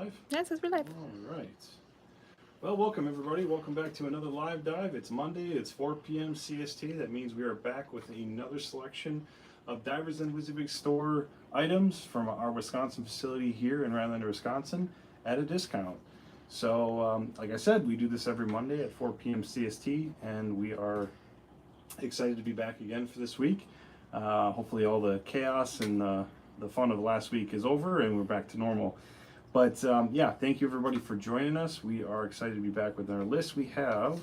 live? Yes, it's real life. All right. Well, welcome everybody. Welcome back to another live dive. It's Monday. It's 4 p.m. CST. That means we are back with another selection of Divers and WYSIWYG store items from our Wisconsin facility here in Rhinelander, Wisconsin at a discount. So, like I said, we do this every Monday at 4 p.m. CST, and we are excited to be back again for this week. Hopefully all the chaos and the fun of last week is over and we're back to normal. But yeah, thank you everybody for joining us. We are excited to be back with our list. We have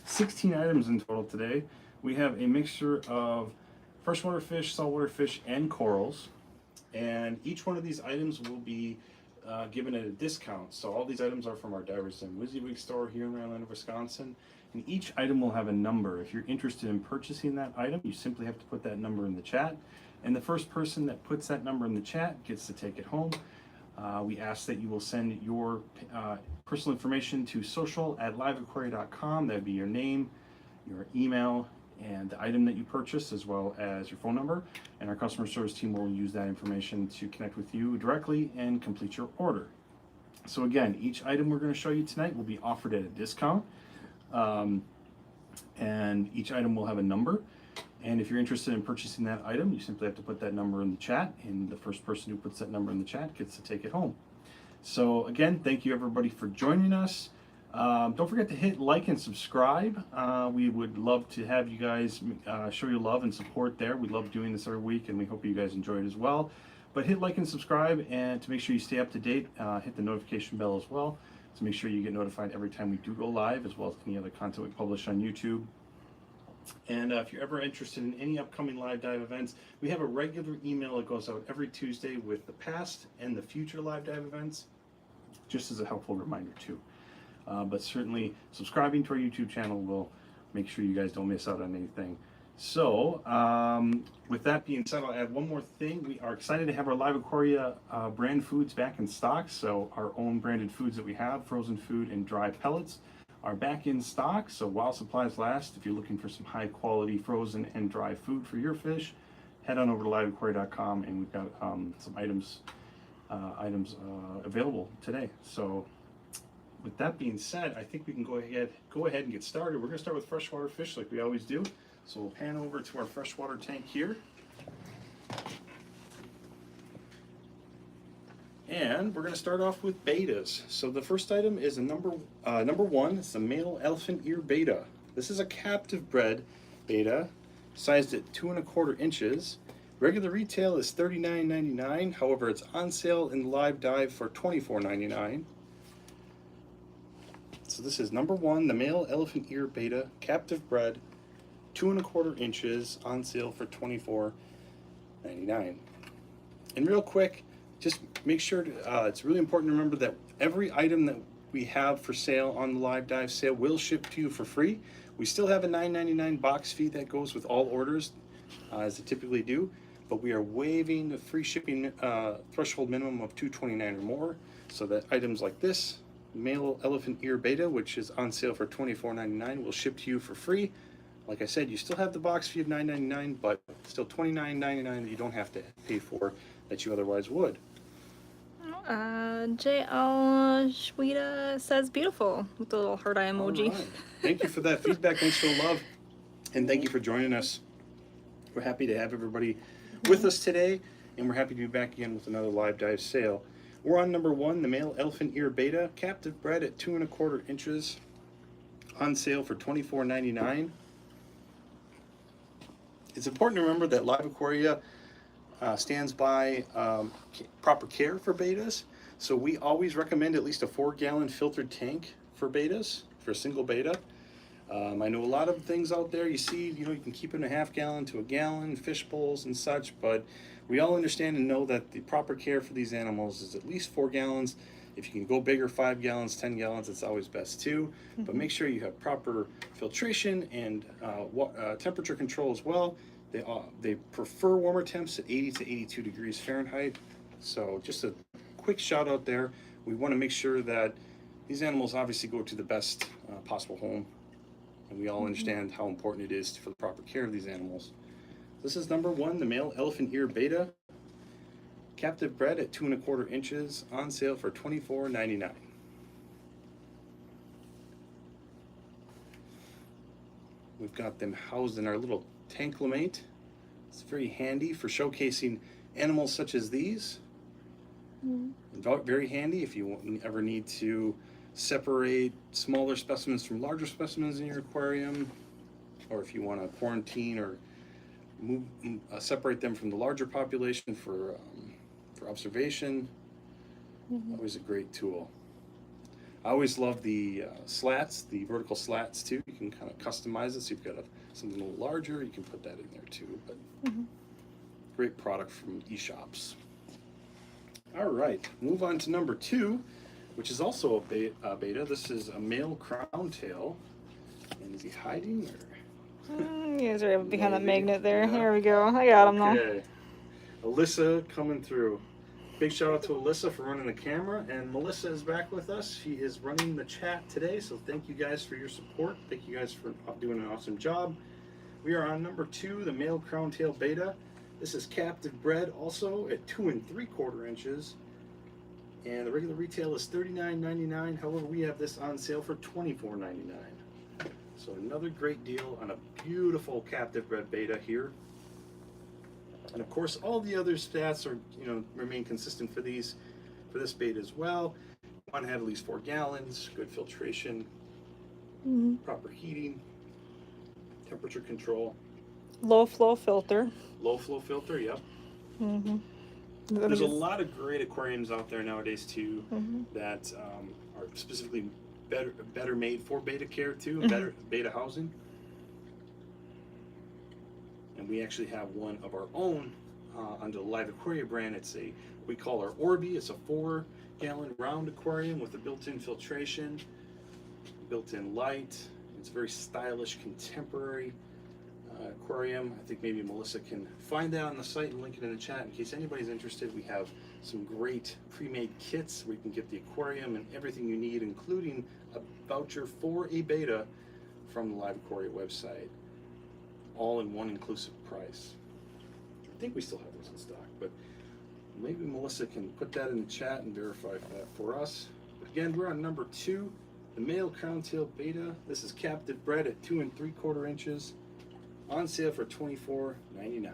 16 items in total today. We have a mixture of freshwater fish, saltwater fish, and corals. And each one of these items will be given at a discount. So all these items are from our Divers and WYSIWYG store here in Rhinelander, Wisconsin. And each item will have a number. If you're interested in purchasing that item, you simply have to put that number in the chat. And the first person that puts that number in the chat gets to take it home. We ask that you will send your personal information to social@liveaquaria.com. That would be your name, your email, and the item that you purchased, as well as your phone number. And our customer service team will use that information to connect with you directly and complete your order. So again, each item we're going to show you tonight will be offered at a discount. And each item will have a number. And if you're interested in purchasing that item, you simply have to put that number in the chat, and the first person who puts that number in the chat gets to take it home. So again, thank you everybody for joining us. Don't forget to hit like and subscribe. We would love to have you guys show your love and support there. We love doing this every week, and we hope you guys enjoy it as well. But hit like and subscribe, and to make sure you stay up to date, hit the notification bell as well to make sure you get notified every time we do go live, as well as any other content we publish on YouTube. And if you're ever interested in any upcoming live dive events, we have a regular email that goes out every Tuesday with the past and the future live dive events, just as a helpful reminder too. But certainly subscribing to our YouTube channel will make sure you guys don't miss out on anything. So with that being said, I'll add one more thing. We are excited to have our LiveAquaria brand foods back in stock. So our own branded foods that we have, frozen food and dry pellets, are back in stock. So while supplies last, if you're looking for some high quality frozen and dry food for your fish, head on over to liveaquaria.com, and we've got some items available today. So with that being said, I think we can go ahead and get started. We're going to start with freshwater fish like we always do. So we'll pan over to our freshwater tank here. And we're going to start off with betas. So the first item is a number one. It's the male elephant ear beta. This is a captive bred beta, sized at 2 1/4 inches. Regular retail is $39.99. However, it's on sale in live dive for $24.99. So this is number one, the male elephant ear beta, captive bred, 2 1/4 inches, on sale for $24.99. And real quick, just make sure it's really important to remember that every item that we have for sale on the live dive sale will ship to you for free. We still have a $9.99 box fee that goes with all orders, as they typically do, but we are waiving the free shipping threshold minimum of $2.29 or more, so that items like this male elephant ear beta, which is on sale for $24.99, will ship to you for free. Like I said, you still have the box fee of $9.99, but still $29.99 that you don't have to pay for that you otherwise would. JL Shweta says beautiful with the little heart eye emoji. Right. Thank you for that feedback. Thanks for the love. And thank you for joining us. We're happy to have everybody with us today, and we're happy to be back again with another live dive sale. We're on number one, the male elephant ear beta, captive bred at 2 1/4 inches, on sale for $24.99. It's important to remember that LiveAquaria stands by proper care for betas. So we always recommend at least a 4-gallon filtered tank for betas, for a single beta. I know a lot of things out there you see, you can keep in a 1/2 gallon to a gallon, fish bowls and such, but we all understand and know that the proper care for these animals is at least 4 gallons. If you can go bigger, 5 gallons, 10 gallons, it's always best too. But make sure you have proper filtration and temperature control as well. They prefer warmer temps at 80 to 82 degrees Fahrenheit. So just a quick shout out there. We want to make sure that these animals obviously go to the best possible home. And we all understand how important it is for the proper care of these animals. This is number one, the male elephant ear beta. Captive bred at 2 1/4 inches, on sale for $24.99. We've got them housed in our little tanklamate. It's very handy for showcasing animals such as these. Very handy if you ever need to separate smaller specimens from larger specimens in your aquarium, or if you want to quarantine or separate them from the larger population for observation. Always a great tool. I always love the slats, the vertical slats too. You can kind of customize it, so you've got something a little larger, you can put that in there too. But great product from eShops. All right, move on to number 2, which is also a beta. This is a male crown tail. And is he hiding? Or? You guys are behind the magnet there. Yeah. Here we go. I got him now. Okay. Alyssa coming through. Big shout out to Alyssa for running the camera, and Melissa is back with us. She is running the chat today, so thank you guys for your support. Thank you guys for doing an awesome job. We are on number 2, the male crown tail beta. This is captive bred, also at 2 3/4 inches, and the regular retail is $39.99. However, we have this on sale for $24.99. So another great deal on a beautiful captive bred beta here. And of course, all the other stats are, remain consistent for this bait as well. You want to have at least 4 gallons, good filtration, proper heating, temperature control. Low flow filter. Low flow filter, yep. There's a lot of great aquariums out there nowadays too that are specifically better made for beta care too, better beta housing. And we actually have one of our own under the LiveAquaria brand. We call our Orbi. It's a 4-gallon round aquarium with a built-in filtration, built-in light. It's a very stylish, contemporary aquarium. I think maybe Melissa can find that on the site and link it in the chat in case anybody's interested. We have some great pre-made kits where you can get the aquarium and everything you need, including a voucher for a beta from the LiveAquaria website, all in one inclusive price. I think we still have those in stock, but maybe Melissa can put that in the chat and verify that for us. But again, we're on number 2, the male crown tail beta. This is captive bred at 2 3/4 inches, on sale for $24.99.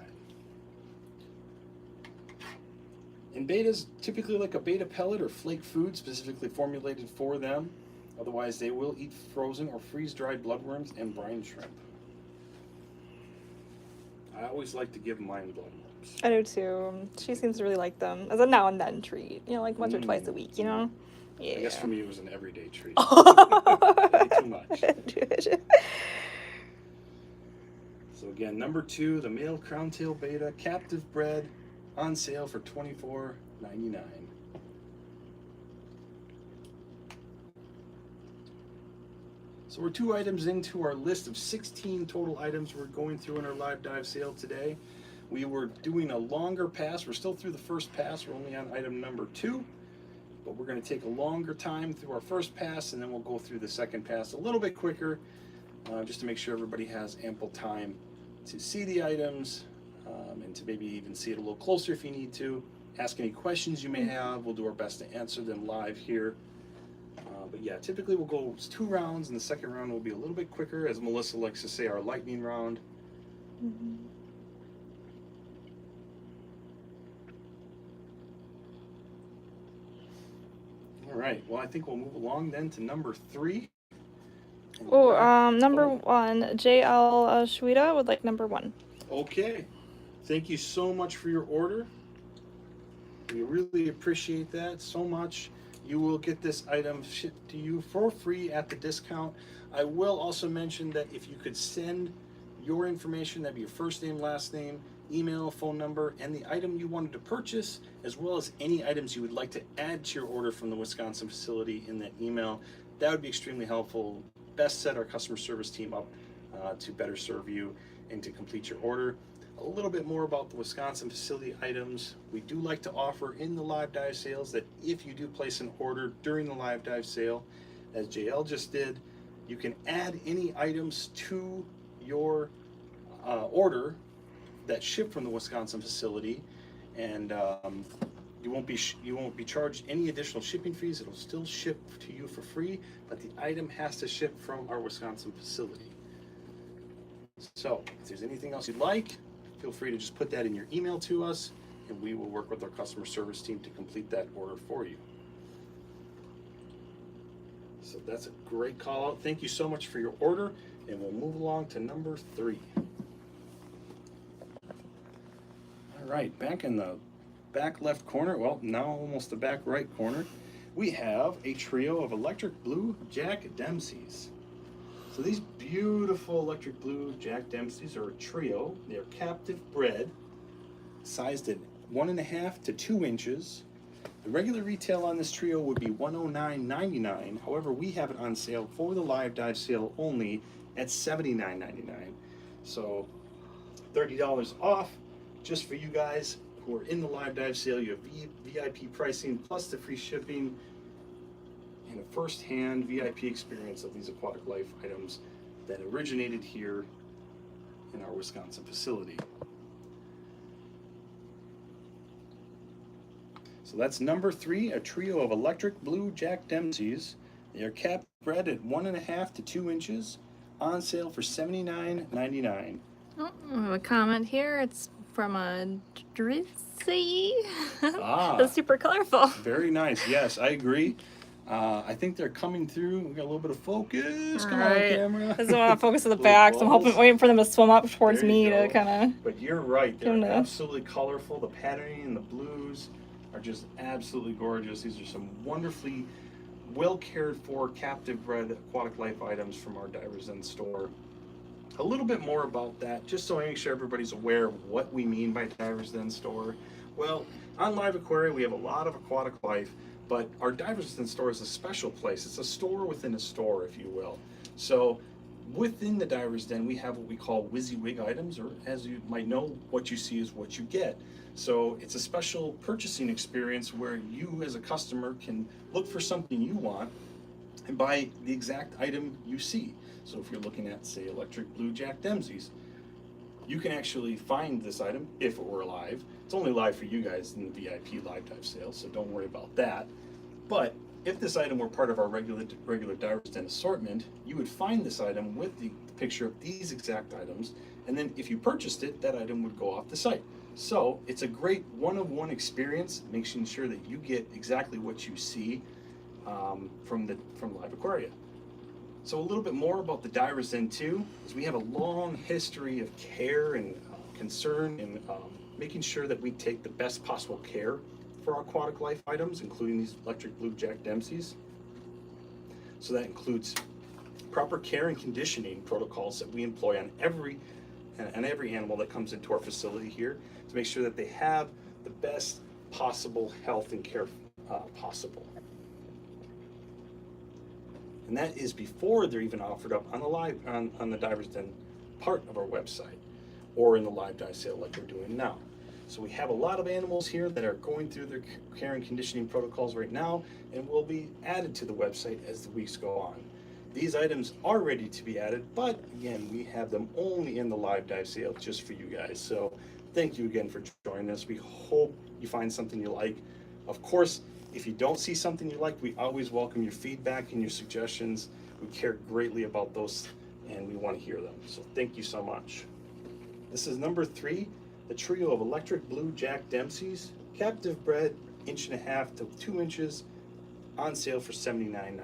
And betas typically like a beta pellet or flake food specifically formulated for them. Otherwise, they will eat frozen or freeze-dried bloodworms and brine shrimp. I always like to give mine bloodworms. I do too. She seems to really like them as a now and then treat. Like once or twice a week, Yeah. I guess for me it was an everyday treat. Way too much. So again, number 2, the male crown tail beta, captive bred, on sale for $24.99. So we're 2 items into our list of 16 total items we're going through in our live dive sale today. We were doing a longer pass. We're still through the first pass. We're only on item number 2, but we're going to take a longer time through our first pass, and then we'll go through the second pass a little bit quicker, just to make sure everybody has ample time to see the items, and to maybe even see it a little closer if you need to. Ask any questions you may have. We'll do our best to answer them live here. But yeah, typically we'll go 2 rounds, and the second round will be a little bit quicker, as Melissa likes to say, our lightning round. All right, well, I think we'll move along then to number 3. Number 1, JL Shweta would like number 1. Okay, thank you so much for your order. We really appreciate that so much. You will get this item shipped to you for free at the discount. I will also mention that if you could send your information, that'd be your first name, last name, email, phone number, and the item you wanted to purchase, as well as any items you would like to add to your order from the Wisconsin facility in that email. That would be extremely helpful. Best set our customer service team up to better serve you and to complete your order. A little bit more about the Wisconsin facility items. We do like to offer in the live dive sales that if you do place an order during the live dive sale, as JL just did, you can add any items to your order that ship from the Wisconsin facility, and You won't be charged any additional shipping fees. It'll still ship to you for free, but the item has to ship from our Wisconsin facility. So if there's anything else you'd like, feel free to just put that in your email to us, and we will work with our customer service team to complete that order for you. So that's a great call out. Thank you so much for your order, and we'll move along to number 3. All right, back in the back left corner, well, now almost the back right corner, we have a trio of electric blue Jack Dempseys. So these beautiful electric blue Jack Dempseys are a trio. They are captive bred, sized at 1.5 to 2 inches. The regular retail on this trio would be $109.99. However, we have it on sale for the live dive sale only at $79.99. So $30 off just for you guys who are in the live dive sale. You have VIP pricing plus the free shipping and a first-hand VIP experience of these aquatic life items that originated here in our Wisconsin facility. So that's number 3, a trio of electric blue Jack Dempseys. They are captive bred at 1.5 to 2 inches, on sale for $79.99. Oh, I have a comment here. It's from a Drizzy. Ah, That's super colorful. very nice. Yes, I agree. I think they're coming through. We got a little bit of focus. Come on, Right. camera. This is want to focus on the Little back, so I'm balls. waiting for them to swim up towards There you me to go. kind of. But you're right. They're Give 'em the- absolutely colorful. The patterning and the blues are just absolutely gorgeous. These are some wonderfully well cared for captive bred aquatic life items from our Divers Den store. A little bit more about that, just so I make sure everybody's aware of what we mean by Divers Den store. Well, on LiveAquaria, we have a lot of aquatic life, but our Divers Den store is a special place. It's a store within a store, if you will. So within the Divers Den, we have what we call WYSIWYG items, or as you might know, what you see is what you get. So it's a special purchasing experience where you as a customer can look for something you want and buy the exact item you see. So if you're looking at, say, electric blue Jack Dempseys, you can actually find this item if it were live. It's only live for you guys in the VIP live dive sale, so don't worry about that. But if this item were part of our regular Divers Den assortment, you would find this item with the picture of these exact items, and then if you purchased it, that item would go off the site. So it's a great one-of-one experience, making sure that you get exactly what you see from LiveAquaria. So a little bit more about the Divers Den too, is we have a long history of care and concern in making sure that we take the best possible care for our aquatic life items, including these electric blue Jack Dempseys. So that includes proper care and conditioning protocols that we employ on every animal that comes into our facility here to make sure that they have the best possible health and care possible. And that is before they're even offered up on the Divers Den part of our website or in the live dive sale like we're doing now. So we have a lot of animals here that are going through their care and conditioning protocols right now and will be added to the website as the weeks go on. These items are ready to be added, but again, we have them only in the live dive sale just for you guys. So thank you again for joining us. We hope you find something you like. Of course, if you don't see something you like, we always welcome your feedback and your suggestions. We care greatly about those and we want to hear them. So thank you so much. This is number 3, the trio of electric blue Jack Dempseys, captive bred, 1.5 to 2 inches, on sale for $79.99.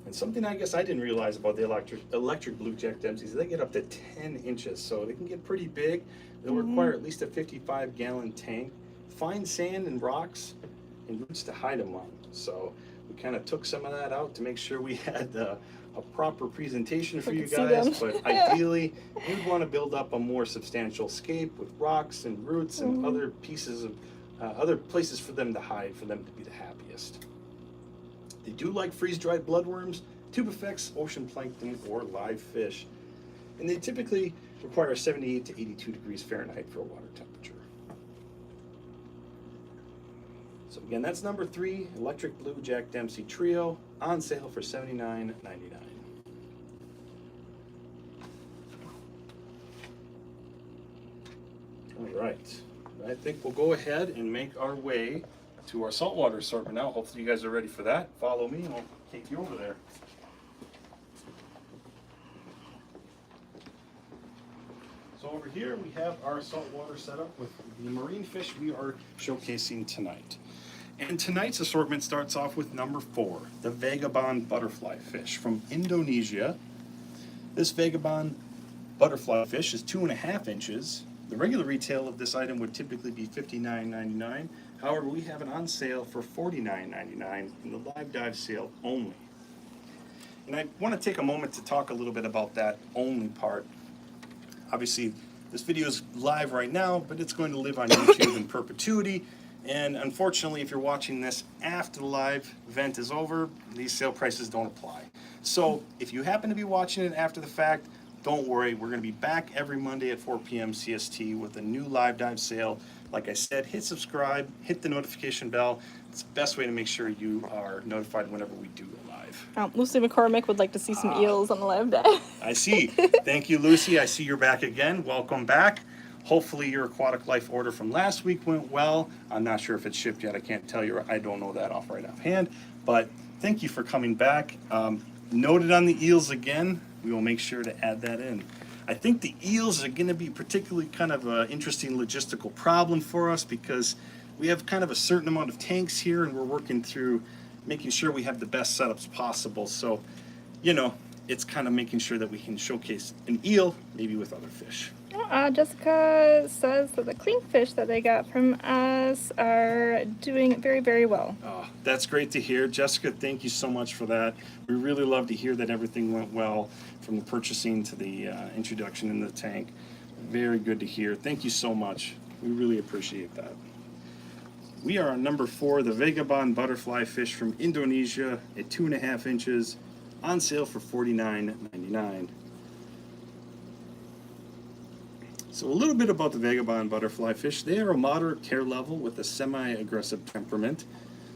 And something I guess I didn't realize about the electric blue Jack Dempseys, they get up to 10 inches, so they can get pretty big. They'll require at least a 55-gallon tank, fine sand and rocks, and roots to hide them on. So we kind of took some of that out to make sure we had a proper presentation for you guys. But ideally, you'd want to build up a more substantial scape with rocks and roots and other pieces of other places for them to hide, for them to be the happiest. They do like freeze-dried bloodworms, tubifex, ocean plankton, or live fish. And they typically require 78 to 82 degrees Fahrenheit for a water temperature. So again, that's number 3, Electric Blue Jack Dempsey Trio, on sale for $79.99. All right, I think we'll go ahead and make our way to our saltwater assortment now. Hopefully you guys are ready for that. Follow me and I'll take you over there. So over here we have our saltwater setup with the marine fish we are showcasing tonight. And tonight's assortment starts off with number 4, the vagabond butterfly fish from Indonesia. This vagabond butterfly fish is 2.5 inches. The regular retail of this item would typically be $59.99. However, we have it on sale for $49.99 in the live dive sale only. And I want to take a moment to talk a little bit about that only part. Obviously, this video is live right now, but it's going to live on YouTube in perpetuity. And unfortunately, if you're watching this after the live event is over, these sale prices don't apply. So if you happen to be watching it after the fact, don't worry, we're going to be back every Monday at 4 p.m. CST with a new live dive sale. Like I said, hit subscribe, hit the notification bell. It's the best way to make sure you are notified whenever we do go live. Lucy McCormick would like to see some eels on the live dive. I see. Thank you, Lucy. I see you're back again. Welcome back. Hopefully your aquatic life order from last week went well. I'm not sure if it's shipped yet. I can't tell you. I don't know that offhand. But thank you for coming back. Noted on the eels again. We will make sure to add that in. I think the eels are going to be particularly kind of an interesting logistical problem for us because we have kind of a certain amount of tanks here and we're working through making sure we have the best setups possible. So, you know, it's kind of making sure that we can showcase an eel, maybe with other fish. Jessica says that the clinkfish that they got from us are doing very, very well. Oh, that's great to hear. Jessica, thank you so much for that. We really love to hear that everything went well from the purchasing to the introduction in the tank. Very good to hear. Thank you so much. We really appreciate that. We are on number 4, the vagabond butterfly fish from Indonesia at 2.5 inches, on sale for $49.99. So a little bit about the vagabond butterfly fish. They are a moderate care level with a semi-aggressive temperament.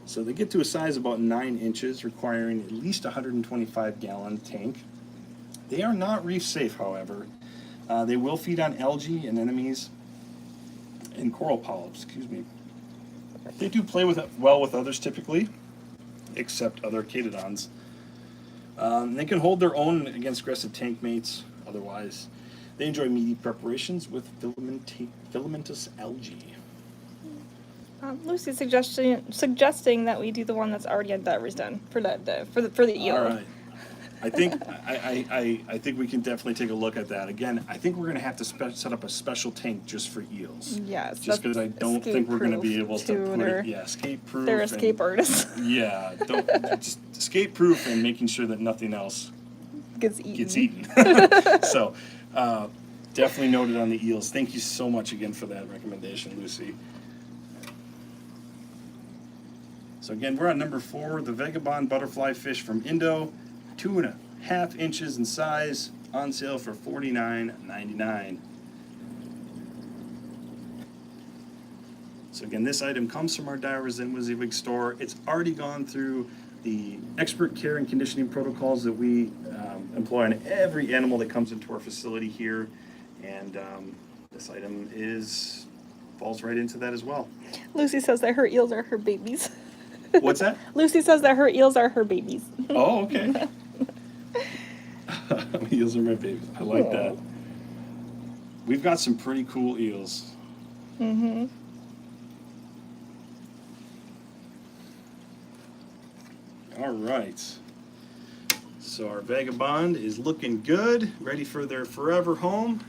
So they get to a size about 9 inches, requiring at least a 125-gallon tank. They are not reef safe, however. They will feed on algae, anemones, and coral polyps, They do play well with others typically, except other catodons. They can hold their own against aggressive tank mates otherwise. They enjoy meaty preparations with filamentous algae. Lucy's suggesting that we do the one that's already on Divers Den for the eel. All right. I think we can definitely take a look at that. Again, I think we're going to have to set up a special tank just for eels. Yes. Just because I don't think we're going to be able to put it. Yeah, escape proof. They're escape artists. Yeah, just escape proof and making sure that nothing else gets eaten. So, definitely noted on the eels. Thank you so much again for that recommendation, Lucy. So again, we're on number 4, the vagabond butterfly fish from Indo, 2.5 inches in size, on sale for $49.99. So again, this item comes from our Divers and WYSIWYG store. It's already gone through the expert care and conditioning protocols that we employ on every animal that comes into our facility here, and this item falls right into that as well. Lucy says that her eels are her babies. What's that? Lucy says that her eels are her babies. Oh, okay. Eels are my babies. I like that. We've got some pretty cool eels. Mm-hmm. All right. So our vagabond is looking good, ready for their forever home.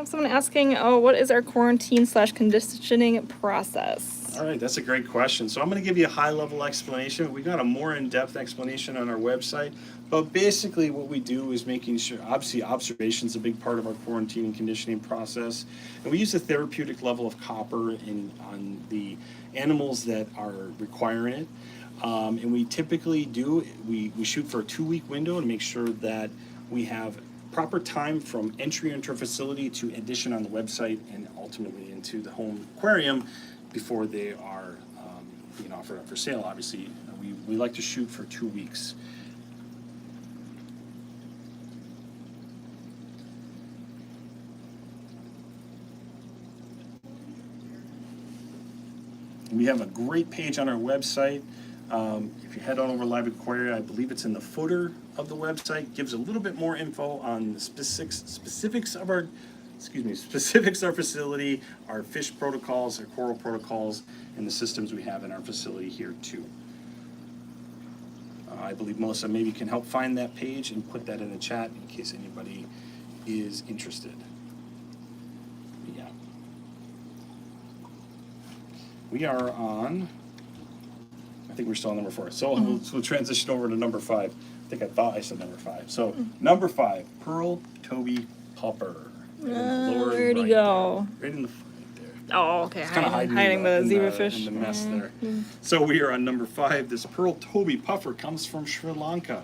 Someone asking, what is our quarantine/conditioning process? All right, that's a great question. So I'm going to give you a high-level explanation. We got a more in-depth explanation on our website, but basically what we do is making sure, obviously observation is a big part of our quarantine and conditioning process, and we use a therapeutic level of copper on the animals that are requiring it. And we typically we shoot for a 2-week window to make sure that we have proper time from entry into our facility to addition on the website and ultimately into the home aquarium before they are being offered up for sale. Obviously, we like to shoot for 2 weeks. We have a great page on our website. If you head on over to LiveAquaria, I believe it's in the footer of the website. Gives a little bit more info on the specifics of our facility, our fish protocols, our coral protocols, and the systems we have in our facility here too. I believe Melissa maybe can help find that page and put that in the chat in case anybody is interested. Yeah. We are on, I think we're still on number 4. So we'll transition over to number 5. I think I thought I said number 5. So number 5, Pearl Toby Popper. Right Where'd he go? Right in the front there. Oh, okay. It's kind of hiding the zebrafish. In the mess there. So we are on number 5. This Pearl Toby Puffer comes from Sri Lanka.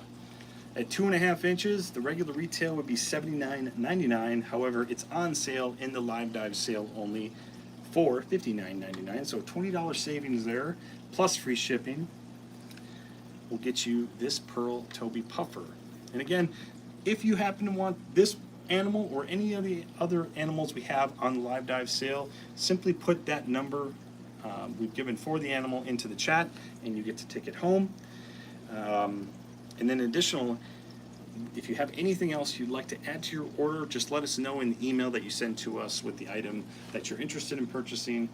At 2.5 inches, the regular retail would be $79.99. However, it's on sale in the live dive sale only for $59.99. So $20 savings there, plus free shipping will get you this Pearl Toby Puffer. And again, if you happen to want this animal or any of the other animals we have on the live dive sale, simply put that number we've given for the animal into the chat and you get to take it home. And then additional, if you have anything else you'd like to add to your order, just let us know in the email that you send to us with the item that you're interested in purchasing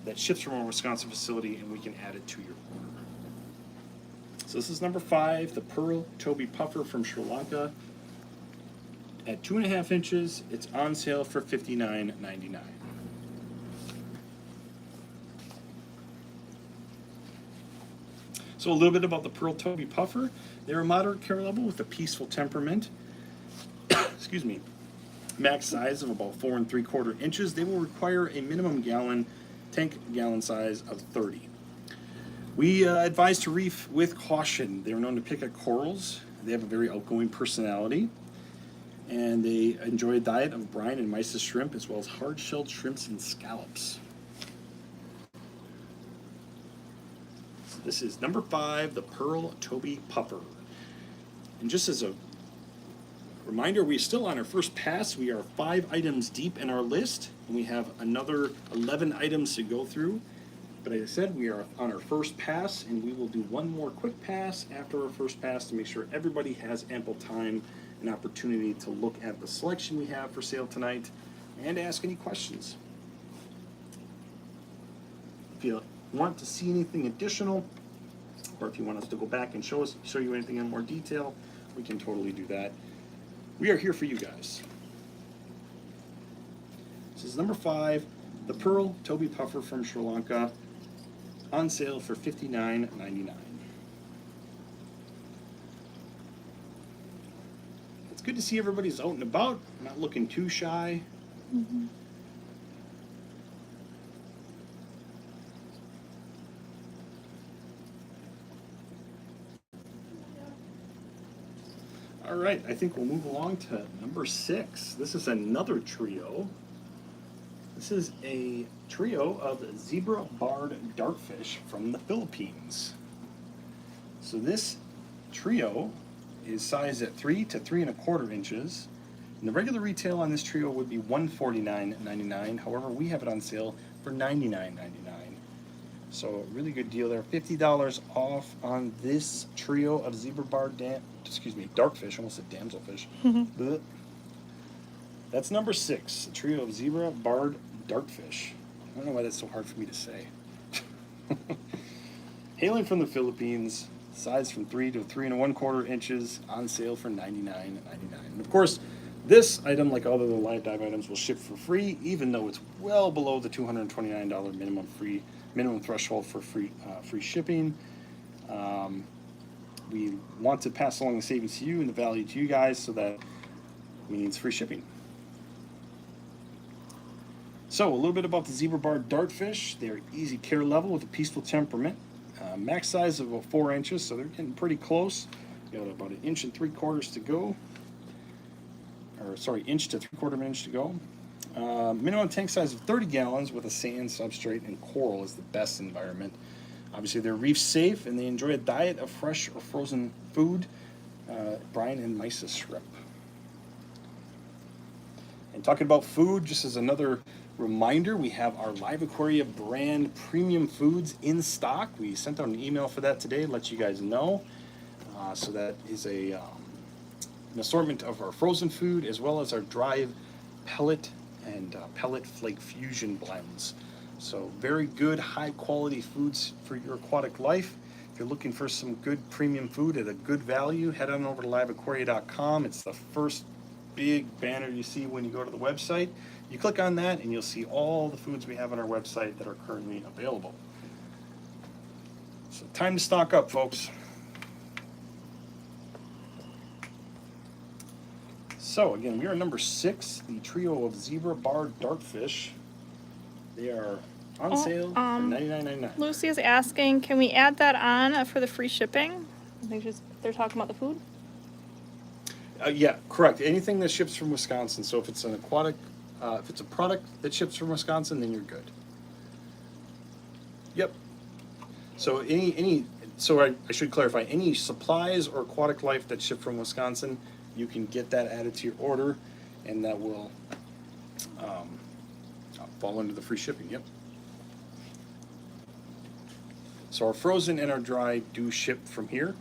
that ships from our Wisconsin facility, and we can add it to your order. So this is number 5, the Pearl Toby Puffer from Sri Lanka. At 2.5 inches, it's on sale for $59.99. So a little bit about the Pearl Toby Puffer. They're a moderate care level with a peaceful temperament. Excuse me. Max size of about 4 3/4 inches. They will require a minimum tank gallon size of 30. We advise to reef with caution. They're known to pick at corals. They have a very outgoing personality. And they enjoy a diet of brine and mysis shrimp, as well as hard-shelled shrimps and scallops. So this is number 5, the Pearl Toby Puffer. And just as a reminder, we're still on our first pass. We are 5 items deep in our list, and we have another 11 items to go through. But as I said, we are on our first pass, and we will do one more quick pass after our first pass to make sure everybody has ample time and opportunity to look at the selection we have for sale tonight and ask any questions. If you want to see anything additional, or if you want us to go back and show you anything in more detail, we can totally do that. We are here for you guys. This is number 5, the Pearl Toby Puffer from Sri Lanka, on sale for $59.99. It's good to see everybody's out and about, not looking too shy. Mm-hmm. All right, I think we'll move along to number 6. This is another trio. This is a trio of zebra-barred dartfish from the Philippines. So this trio is sized at 3 to 3 1/4 inches. And the regular retail on this trio would be $149.99. However, we have it on sale for $99.99. So really good deal there. $50 off on this trio of zebra-barred dartfish. Almost said damselfish. But that's number 6, a trio of zebra-barred dartfish. I don't know why that's so hard for me to say. Hailing from the Philippines, size from 3 to 3 1/4 inches, on sale for $99.99. And of course, this item, like all the other live dive items, will ship for free, even though it's well below the $229 minimum threshold for free shipping. We want to pass along the savings to you and the value to you guys, so that means free shipping. So a little bit about the zebra-barred dartfish. They're easy care level with a peaceful temperament. Max size of about 4 inches, so they're getting pretty close. Got about 1 3/4 inches to go. Or sorry, 1 3/4 inch to go. Minimum tank size of 30 gallons with a sand substrate, and coral is the best environment. Obviously, they're reef safe and they enjoy a diet of fresh or frozen food, brine and mysis shrimp. And talking about food, just as another reminder, we have our LiveAquaria brand premium foods in stock. We sent out an email for that today to let you guys know. So that is an assortment of our frozen food as well as our dry pellet and pellet flake fusion blends. So very good, high quality foods for your aquatic life. If you're looking for some good premium food at a good value, head on over to liveaquaria.com. It's the first big banner you see when you go to the website. You click on that and you'll see all the foods we have on our website that are currently available. So time to stock up, folks. So again, we are number 6, the trio of zebra bar dartfish. They are on sale for $99.99. Lucy is asking, can we add that on for the free shipping? They're talking about the food. Yeah, correct. Anything that ships from Wisconsin. So if it's an aquatic, if it's a product that ships from Wisconsin, then you're good. Yep. So so I should clarify, any supplies or aquatic life that ship from Wisconsin, you can get that added to your order, and that will fall under the free shipping. Yep. So our frozen and our dry do ship from here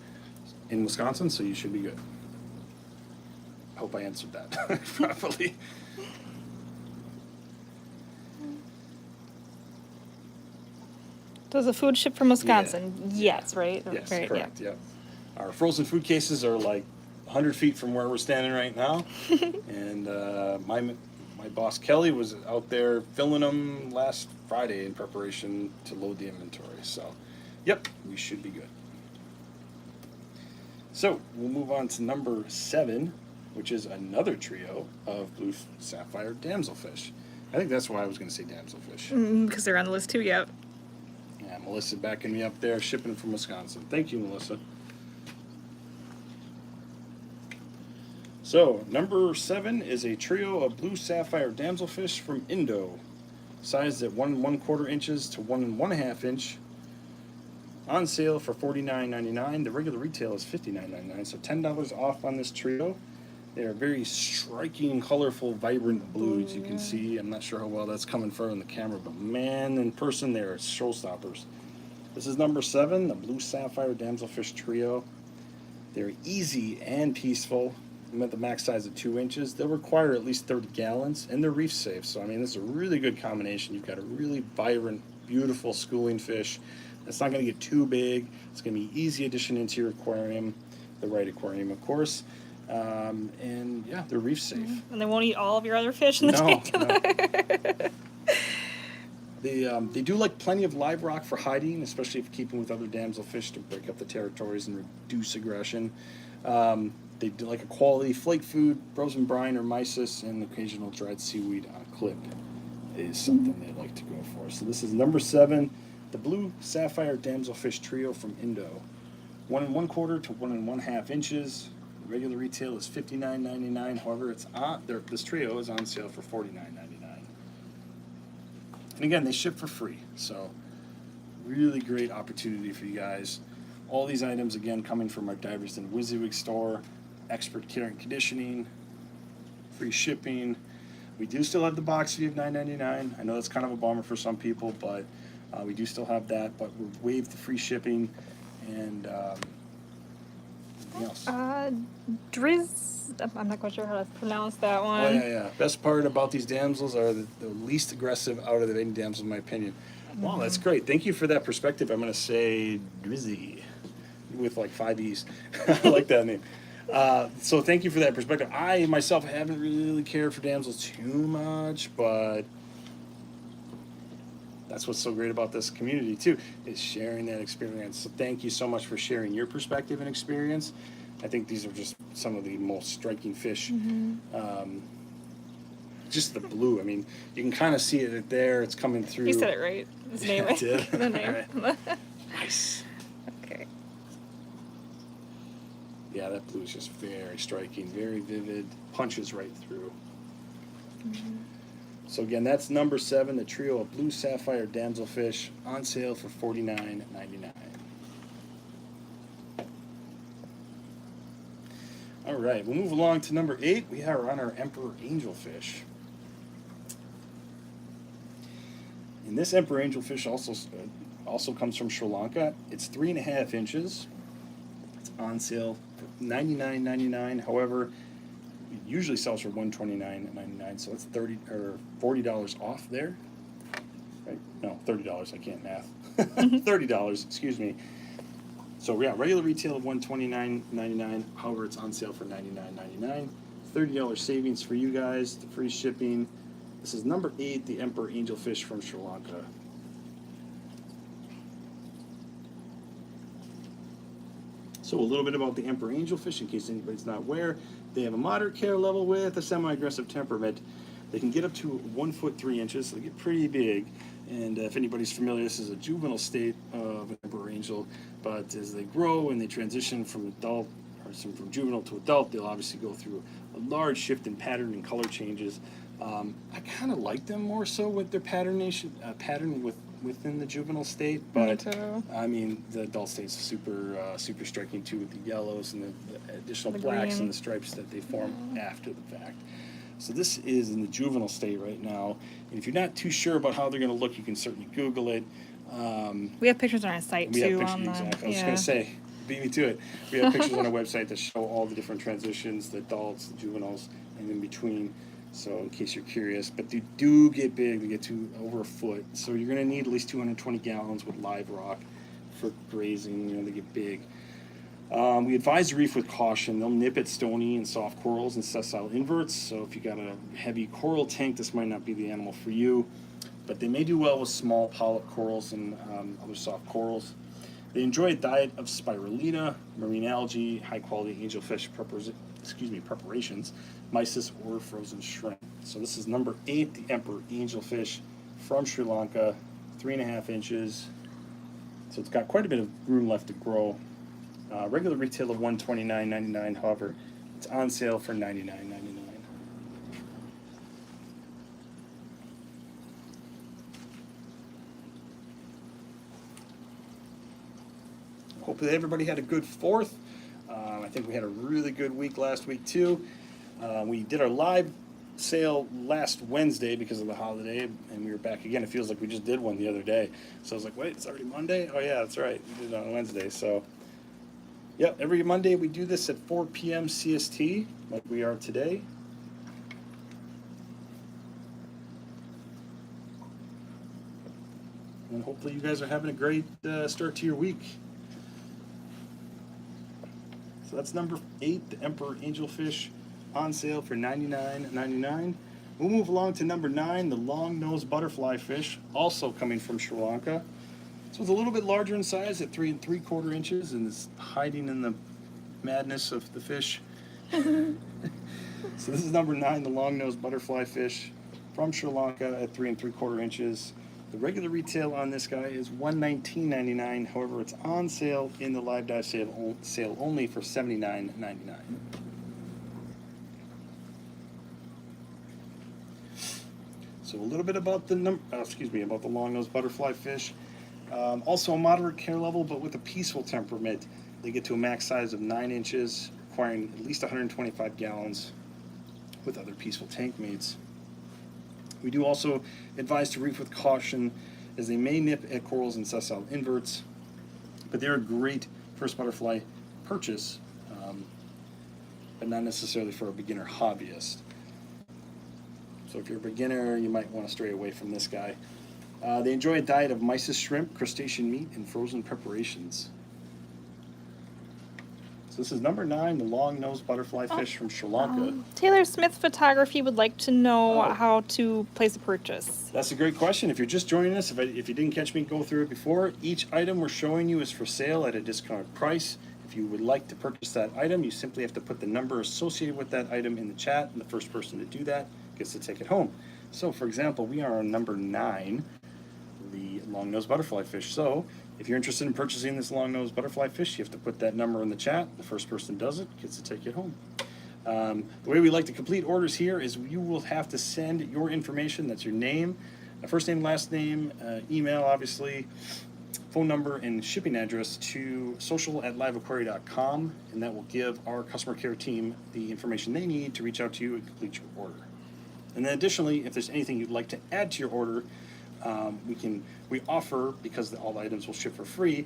in Wisconsin, so you should be good. I hope I answered that properly. Does the food ship from Wisconsin? Yeah. Yes, right? Yes, right, correct. Yeah. Our frozen food cases are like 100 feet from where we're standing right now, and my boss Kelly was out there filling them last Friday in preparation to load the inventory. So, yep, we should be good. So we'll move on to number 7, which is another trio of blue sapphire damselfish. I think that's why I was going to say damselfish. Because they're on the list too, yep. Yeah, Melissa backing me up there, shipping from Wisconsin. Thank you, Melissa. So, number 7 is a trio of blue sapphire damselfish from Indo, sized at 1 1/4 inches to 1 1/2 inch. On sale for $49.99. The regular retail is $59.99, so $10 off on this trio. They are very striking, colorful, vibrant blues. You can see. I'm not sure how well that's coming through on the camera, but man, in person, they're showstoppers. This is number 7, the blue sapphire damselfish trio. They're easy and peaceful. I'm at the max size of 2 inches. They'll require at least 30 gallons, and they're reef safe. So, I mean, this is a really good combination. You've got a really vibrant, beautiful schooling fish. It's not going to get too big. It's going to be easy addition into your aquarium, the right aquarium, of course. And yeah, they're reef safe. And they won't eat all of your other fish in the tank. No. They do like plenty of live rock for hiding, especially if keeping with other damselfish to break up the territories and reduce aggression. They do like a quality flake food, frozen brine or mysis, and occasional dried seaweed on a clip is something they like to go for. So this is number 7, the blue sapphire damselfish trio from Indo. 1 1/4 to 1 1/2 inches. Regular retail is $59.99. However, this trio is on sale for $49.99. And again, they ship for free, so really great opportunity for you guys. All these items, again, coming from our Divers and WYSIWYG store. Expert care and conditioning, free shipping. We do still have the box fee of $9.99. I know that's kind of a bummer for some people, but we do still have that. But we've waived the free shipping and anything else. I'm not quite sure how to pronounce that one. Oh, yeah. Best part about these damsels are the least aggressive out of any damsel, in my opinion. Wow, that's great. Thank you for that perspective. I'm going to say Drizzy with like 5 E's. I like that name. So thank you for that perspective. I myself haven't really cared for damsels too much, but that's what's so great about this community too, is sharing that experience. So thank you so much for sharing your perspective and experience. I think these are just some of the most striking fish. Just the blue. I mean, you can kind of see it there. It's coming through. You said it right. His name. I did. The name. Right. Nice. Okay. Yeah, that blue is just very striking, very vivid, punches right through. So again, that's number 7, the trio of blue sapphire damselfish, on sale for $49.99. All right, we'll move along to number 8. We are on our emperor angelfish. And this emperor angelfish also comes from Sri Lanka. It's 3.5 inches. It's on sale for $99.99. However, it usually sells for $129.99, so it's $40 off there. Right? No, $30. I can't math. $30. Excuse me. So yeah, regular retail of $129.99. However, it's on sale for $99.99. $30 savings for you guys. The free shipping. This is number 8, the emperor angelfish from Sri Lanka. So a little bit about the emperor angelfish, in case anybody's not aware. They have a moderate care level with a semi-aggressive temperament. They can get up to 1 foot 3 inches, so they get pretty big. And if anybody's familiar, this is a juvenile state of an emperor angel. But as they grow and they transition from adult, or from juvenile to adult, they'll obviously go through a large shift in pattern and color changes. I kind of like them more so with their pattern within the juvenile state, but I mean the adult state's super striking too, with the yellows and the additional blacks green and the stripes that they form after the fact. So this is in the juvenile state right now, and if you're not too sure about how they're going to look, you can certainly Google it. We have pictures on our site too. Exactly. I was just going to say, beat me to it. We have pictures on our website that show all the different transitions, the adults, the juveniles, and in between. So in case you're curious, but they do get big. They get to over 1 foot. So you're going to need at least 220 gallons with live rock for grazing. You know, they get big. We advise the reef with caution. They'll nip at stony and soft corals and sessile inverts. So if you got a heavy coral tank, this might not be the animal for you. But they may do well with small polyp corals and other soft corals. They enjoy a diet of spirulina, marine algae, high-quality angelfish preparations, mysis, or frozen shrimp. So this is number 8, the emperor angelfish from Sri Lanka, 3.5 inches. So it's got quite a bit of room left to grow. Regular retail of $129.99. However, it's on sale for $99.99. Hope that everybody had a good 4th. I think we had a really good week last week too. We did our live sale last Wednesday because of the holiday, and we were back again. It feels like we just did one the other day. So I was like, wait, it's already Monday? Oh yeah, that's right. We did it on Wednesday. So yep, every Monday we do this at 4 p.m. CST, like we are today. And hopefully you guys are having a great start to your week. So that's number 8, the emperor angelfish, on sale for $99.99. We'll move along to number 9, the long-nosed butterfly fish, also coming from Sri Lanka. So it's a little bit larger in size at 3 3/4 inches, and it's hiding in the madness of the fish. So this is number 9, the long-nosed butterfly fish from Sri Lanka at 3 3/4 inches. The regular retail on this guy is $119.99. However, it's on sale in the live dive sale only for $79.99. So a little bit about the about the long-nosed butterfly fish. Also a moderate care level, but with a peaceful temperament. They get to a max size of 9 inches, requiring at least 125 gallons with other peaceful tank mates. We do also advise to reef with caution, as they may nip at corals and sessile inverts, but they're a great first butterfly purchase, but not necessarily for a beginner hobbyist. So if you're a beginner, you might want to stray away from this guy. They enjoy a diet of mysis shrimp, crustacean meat, and frozen preparations. So this is number 9, the long-nosed butterfly fish from Sri Lanka. Taylor Smith Photography would like to know how to place a purchase. That's a great question. If you're just joining us, if you didn't catch me go through it before, each item we're showing you is for sale at a discounted price. If you would like to purchase that item, you simply have to put the number associated with that item in the chat, and the first person to do that gets to take it home. So, for example, we are on number 9, the long-nosed butterfly fish. So, if you're interested in purchasing this long-nosed butterfly fish, you have to put that number in the chat. The first person does it gets to take it home. The way we like to complete orders here is you will have to send your information. That's your name, first name, last name, email, obviously, phone number, and shipping address to social@liveaquaria.com, and that will give our customer care team the information they need to reach out to you and complete your order. And then additionally, if there's anything you'd like to add to your order, we offer, because all the items will ship for free,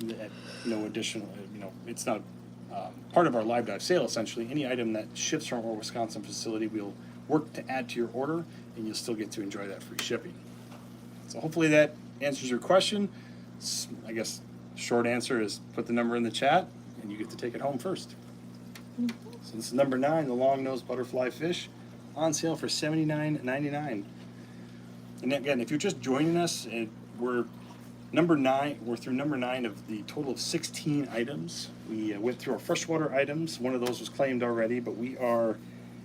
at no additional, it's not part of our live dive sale. Essentially, any item that ships from our Wisconsin facility, we'll work to add to your order, and you'll still get to enjoy that free shipping. So hopefully that answers your question. I guess short answer is put the number in the chat, and you get to take it home first. So this is number 9, the long-nosed butterfly fish, on sale for $79.99. And again, if you're just joining us, we're through number 9 of the total of 16 items. We went through our freshwater items. One of those was claimed already, but we are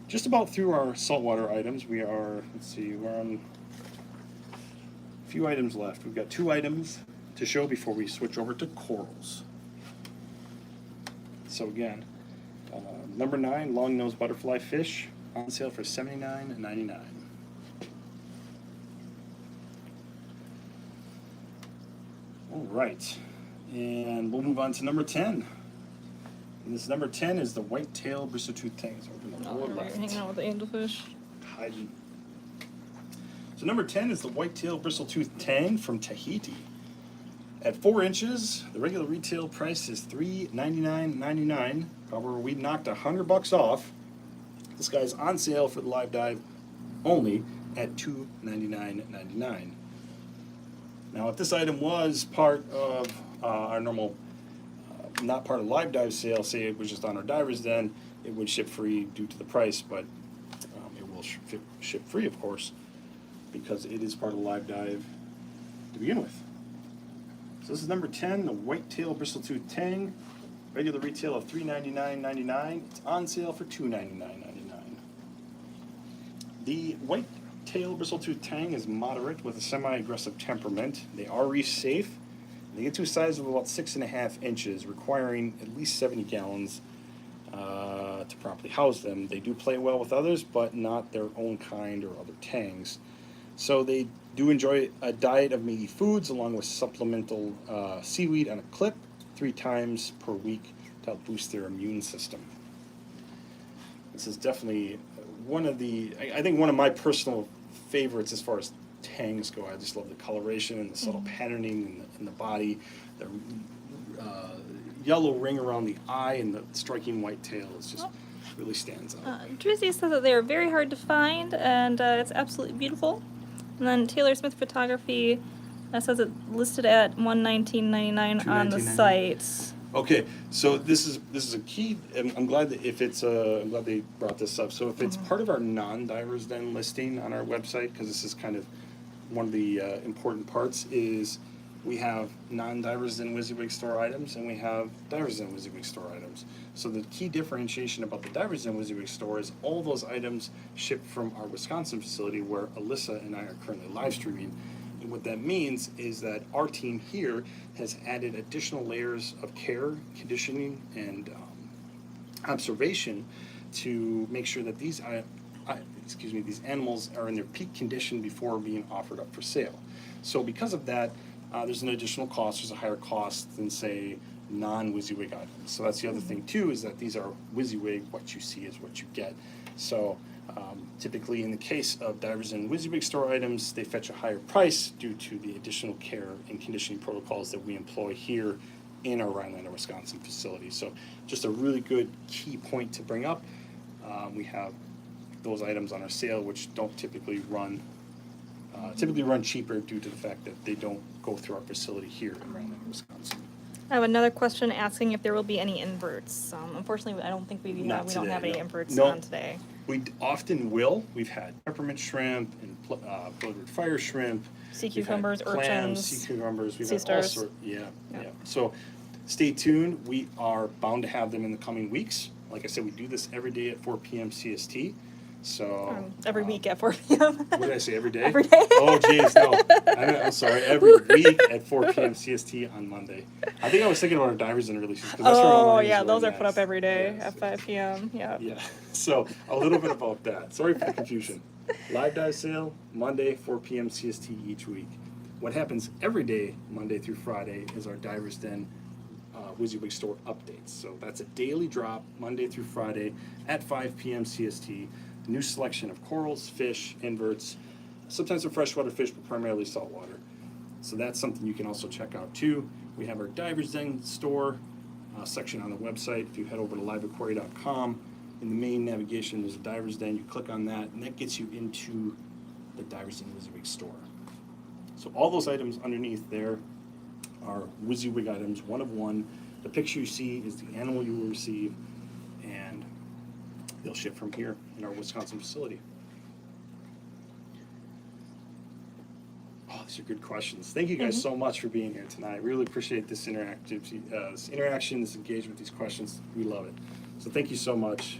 just about through our saltwater items. We are, we're on a few items left. We've got 2 items to show before we switch over to corals. So again, number 9, long-nosed butterfly fish, on sale for $79.99. All right, and we'll move on to number 10. And this number 10 is the white-tailed bristletooth tang. So open the lower left. Hanging out with the angelfish. Hiding. So number 10 is the white-tailed bristletooth tang from Tahiti. At 4 inches, the regular retail price is $399.99. However, we knocked $100 off. This guy's on sale for the live dive only at $299.99. Now, if this item was part of our normal, not part of live dive sale, say it was just on our divers den, it would ship free due to the price, but it will ship free, of course, because it is part of live dive to begin with. So this is number 10, the white-tailed bristletooth tang, regular retail of $399.99. It's on sale for $299.99. The white-tailed bristletooth tang is moderate with a semi-aggressive temperament. They are reef safe. They get to a size of about 6.5 inches, requiring at least 70 gallons to properly house them. They do play well with others, but not their own kind or other tangs. So they do enjoy a diet of meaty foods along with supplemental seaweed on a clip 3 times per week to help boost their immune system. This is definitely I think one of my personal favorites as far as tangs go. I just love the coloration and the subtle patterning in the body, the yellow ring around the eye, and the striking white tail is just really stands out. Druzy says that they are very hard to find, and it's absolutely beautiful. And then Taylor Smith Photography says it listed at $119.99 on the site. Okay, so this is a key. I'm glad that I'm glad they brought this up. So if it's part of our non-divers den listing on our website, because this is kind of one of the important parts, is we have non-divers den WYSIWYG store items and we have divers den WYSIWYG store items. So the key differentiation about the divers den WYSIWYG store is all those items ship from our Wisconsin facility where Alyssa and I are currently live streaming. And what that means is that our team here has added additional layers of care, conditioning, and observation to make sure that these animals are in their peak condition before being offered up for sale. So because of that, there's an additional cost. There's a higher cost than, say, non-WYSIWYG items. So that's the other thing too, is that these are WYSIWYG. What you see is what you get. So typically in the case of divers and WYSIWYG store items, they fetch a higher price due to the additional care and conditioning protocols that we employ here in our Rhinelander, Wisconsin facility. So just a really good key point to bring up. We have those items on our sale, which don't typically run cheaper due to the fact that they don't go through our facility here in Rhinelander, Wisconsin. I have another question asking if there will be any inverts. Unfortunately, I don't think we don't have any inverts on today. We often will. We've had peppermint shrimp and flavored fire shrimp, sea cucumbers, clams, urchins, sea cucumbers. We've sea had stars. all sorts. Yeah. So stay tuned. We are bound to have them in the coming weeks. Like I said, we do this every day at 4 p.m. CST. So every week at 4 p.m. What did I say? Every day? Every day. Oh, geez, no. I'm sorry. Every week at 4 p.m. CST on Monday. I think I was thinking about our divers and releases. Oh, yeah, those are put up every day Yes. at 5 p.m. Yeah. Yeah. So a little bit about that. Sorry for the confusion. Live dive sale, Monday, 4 p.m. CST each week. What happens every day, Monday through Friday, is our Divers Den WYSIWYG store updates. So that's a daily drop, Monday through Friday at 5 p.m. CST. A new selection of corals, fish, inverts, sometimes some freshwater fish, but primarily saltwater. So that's something you can also check out too. We have our Divers Den store section on the website. If you head over to LiveAquaria.com, in the main navigation there's a Divers Den. You click on that, and that gets you into the Divers Den WYSIWYG store. So all those items underneath there are WYSIWYG items, one of one. The picture you see is the animal you will receive, and they'll ship from here in our Wisconsin facility. Oh, these are good questions. Thank you guys so much for being here tonight. Really appreciate this interaction, this engagement, these questions. We love it. So thank you so much.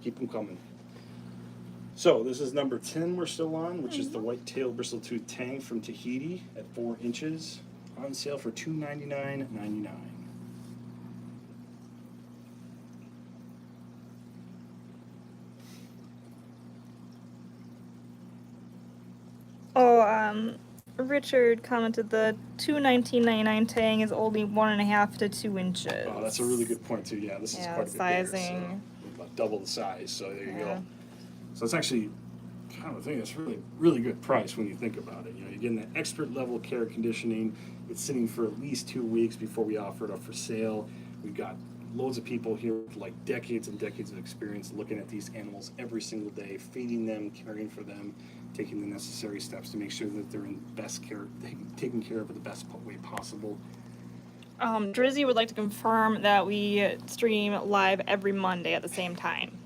Keep them coming. So this is number 10 we're still on, which is the white-tailed bristletooth tang from Tahiti at 4 inches, on sale for $299.99. Oh, Richard commented the $219.99 tang is only 1.5 to 2 inches. Oh, that's a really good point too. Yeah, this is quite a bit sizing. bigger, so about double the size. So there you Yeah. go. So it's actually kind of a thing that's really good price when you think about it. You know, you're getting that expert level care conditioning. It's sitting for at least 2 weeks before we offer it up for sale. We've got loads of people here with like decades and decades of experience looking at these animals every single day, feeding them, caring for them, taking the necessary steps to make sure that they're in best care, taken care of in the best way possible. Drizzy would like to confirm that we stream live every Monday at the same time.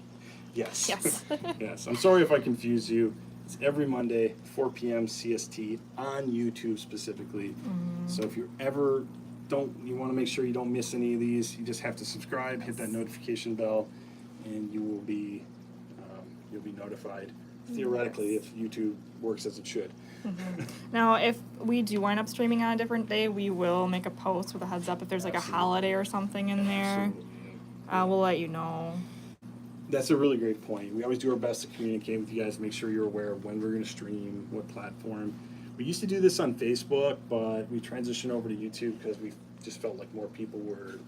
Yes. Yes. Yes. I'm sorry if I confuse you. It's every Monday, 4 p.m. CST on YouTube specifically. So if you ever you want to make sure you don't miss any of these, you just have to subscribe, hit that notification bell, and you will be you'll be notified. Theoretically, if YouTube works as it should. Now, if we do wind up streaming on a different day, we will make a post with a heads up if there's like a holiday or something in there. Absolutely. We'll let you know. That's a really great point. We always do our best to communicate with you guys, make sure you're aware of when we're going to stream, what platform. We used to do this on Facebook, but we transitioned over to YouTube because we just felt like more people were,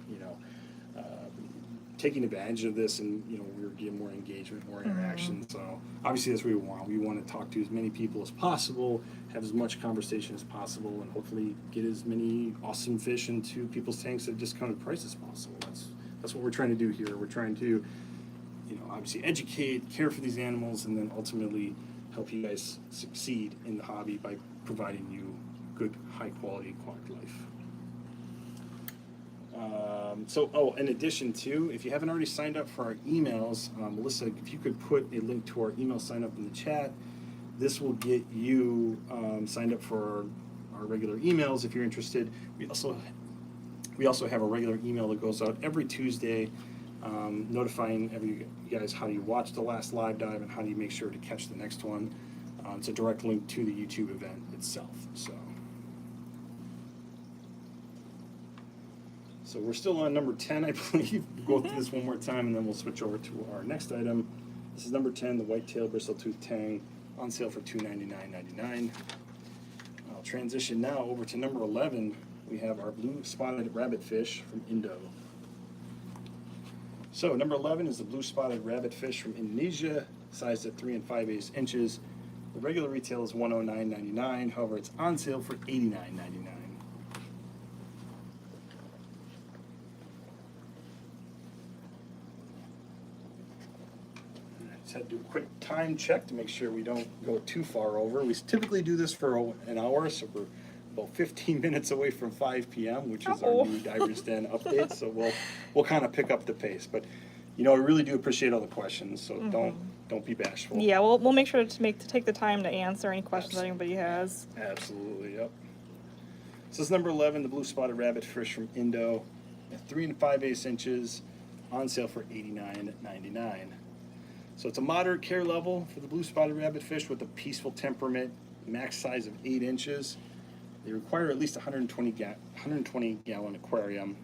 taking advantage of this, and we were getting more engagement, more interaction. So obviously that's what we want. We want to talk to as many people as possible, have as much conversation as possible, and hopefully get as many awesome fish into people's tanks at a discounted price as possible. That's what we're trying to do here. We're trying to obviously educate, care for these animals, and then ultimately help you guys succeed in the hobby by providing you good, high-quality aquatic life. In addition to, if you haven't already signed up for our emails, Melissa, if you could put a link to our email sign up in the chat, this will get you signed up for our regular emails if you're interested. We also have a regular email that goes out every Tuesday, notifying you guys how do you watch the last live dive and how do you make sure to catch the next one. It's a direct link to the YouTube event itself. So we're still on number 10, I believe. We'll go through this one more time and then we'll switch over to our next item. This is number 10, the white-tailed bristletooth tang, on sale for $299.99. I'll transition now over to number 11. We have our blue spotted rabbitfish from Indo. So number 11 is the blue spotted rabbitfish from Indonesia, sized at 3 5/8 inches. The regular retail is $109.99. However, it's on sale for $89.99. Just had to do a quick time check to make sure we don't go too far over. We typically do this for an hour, so we're about 15 minutes away from 5 p.m., which is our new Divers Den update. So we'll kind of pick up the pace. But I really do appreciate all the questions. So don't be bashful. Yeah, we'll make sure to take the time to answer any questions that anybody has. Absolutely, yep. So this is number 11, the blue spotted rabbitfish from Indo, at 3 5/8 inches. on sale for $89.99. So it's a moderate care level for the blue spotted rabbitfish with a peaceful temperament, max size of 8 inches. They require at least 120 gallon aquarium.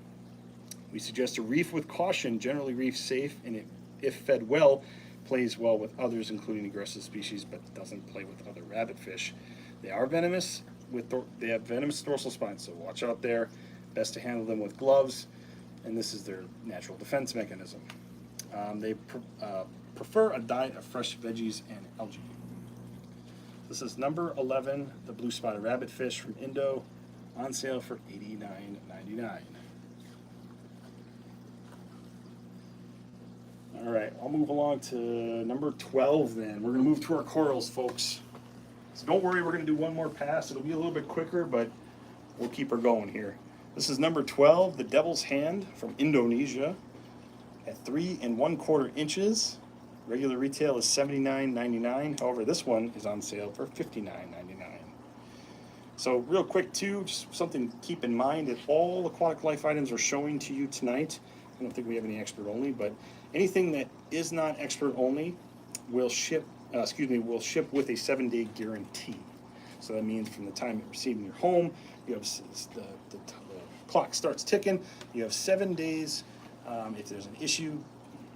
We suggest a reef with caution, generally reef safe, and if fed well, plays well with others, including aggressive species, but doesn't play with other rabbitfish. They are venomous. They have venomous dorsal spines, so watch out there. Best to handle them with gloves, and this is their natural defense mechanism. They prefer a diet of fresh veggies and algae. This is number 11, the blue spotted rabbitfish from Indo, on sale for $89.99. All right, I'll move along to number 12 then. We're going to move to our corals, folks. So don't worry, we're going to do one more pass. It'll be a little bit quicker, but we'll keep her going here. This is number 12, the Devil's Hand from Indonesia at 3 1/4 inches. Regular retail is $79.99. However, this one is on sale for $59.99. So real quick too, just something to keep in mind that all aquatic life items are showing to you tonight. I don't think we have any expert only, but anything that is not expert only will ship will ship with a 7-day guarantee. So that means from the time you receive in your home, you have the clock starts ticking. You have 7 days. If there's an issue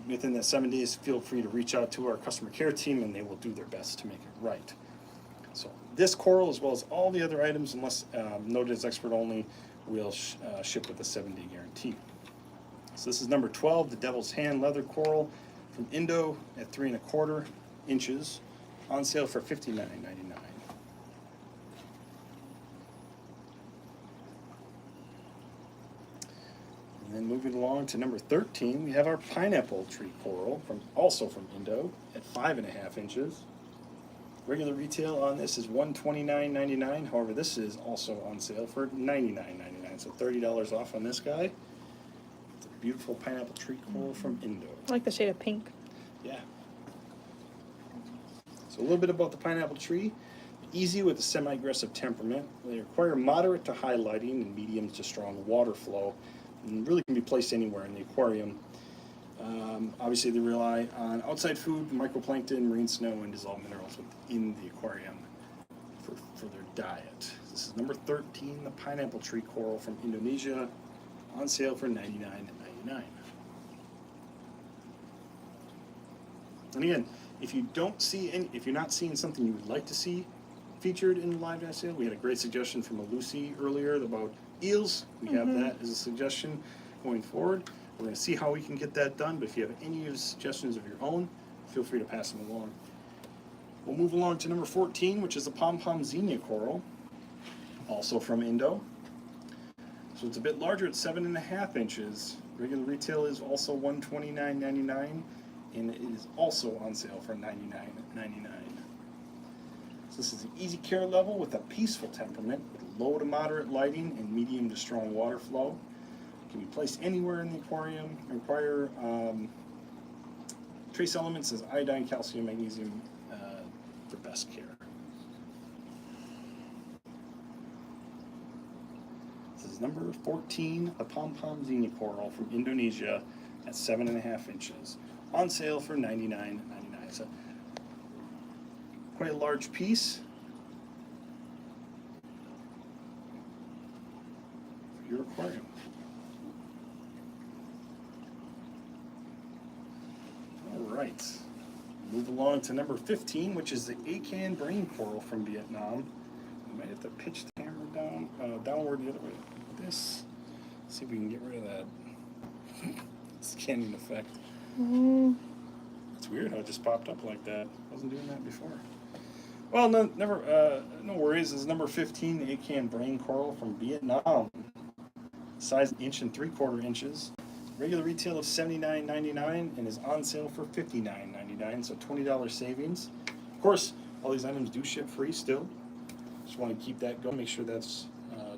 within that 7 days, feel free to reach out to our customer care team, and they will do their best to make it right. So this coral, as well as all the other items, unless noted as expert only, will ship with a 7-day guarantee. So this is number 12, the Devil's Hand leather coral from Indo at 3 1/4 inches, on sale for $59.99. And then moving along to number 13, we have our pineapple tree coral, also from Indo, at 5 1/2 inches. Regular retail on this is $129.99. However, this is also on sale for $99.99, so $30 off on this guy. It's a beautiful pineapple tree coral from Indo. I like the shade of pink. Yeah. So a little bit about the pineapple tree. Easy with a semi-aggressive temperament. They require moderate to high lighting and medium to strong water flow, and really can be placed anywhere in the aquarium. Obviously, they rely on outside food, microplankton, marine snow, and dissolved minerals within the aquarium for their diet. This is number 13, the pineapple tree coral from Indonesia, on sale for $99.99. And again, if you're not seeing something you would like to see featured in the live dive sale, we had a great suggestion from Lucy earlier about eels. We have that as a suggestion going forward. We're going to see how we can get that done, but if you have any suggestions of your own, feel free to pass them along. We'll move along to number 14, which is the pom-pom xenia coral, also from Indo. So it's a bit larger at 7 1/2 inches. Regular retail is also $129.99, and it is also on sale for $99.99. So this is an easy care level with a peaceful temperament, with low to moderate lighting and medium to strong water flow. It can be placed anywhere in the aquarium. Require trace elements as iodine, calcium, magnesium for best care. This is number 14, the pom-pom xenia coral from Indonesia at 7 1/2 inches, on sale for $99.99. So quite a large piece for your aquarium. All right, move along to number 15, which is the acan brain coral from Vietnam. We might have to pitch the camera downward the other way. Like this. See if we can get rid of that scanning effect. It's weird how it just popped up like that. Wasn't doing that before. Well, no worries. This is number 15, the acan brain coral from Vietnam. Size 1 3/4 inches. Regular retail of $79.99 and is on sale for $59.99, so $20 savings. Of course, all these items do ship free still. Just want to keep that going, make sure that's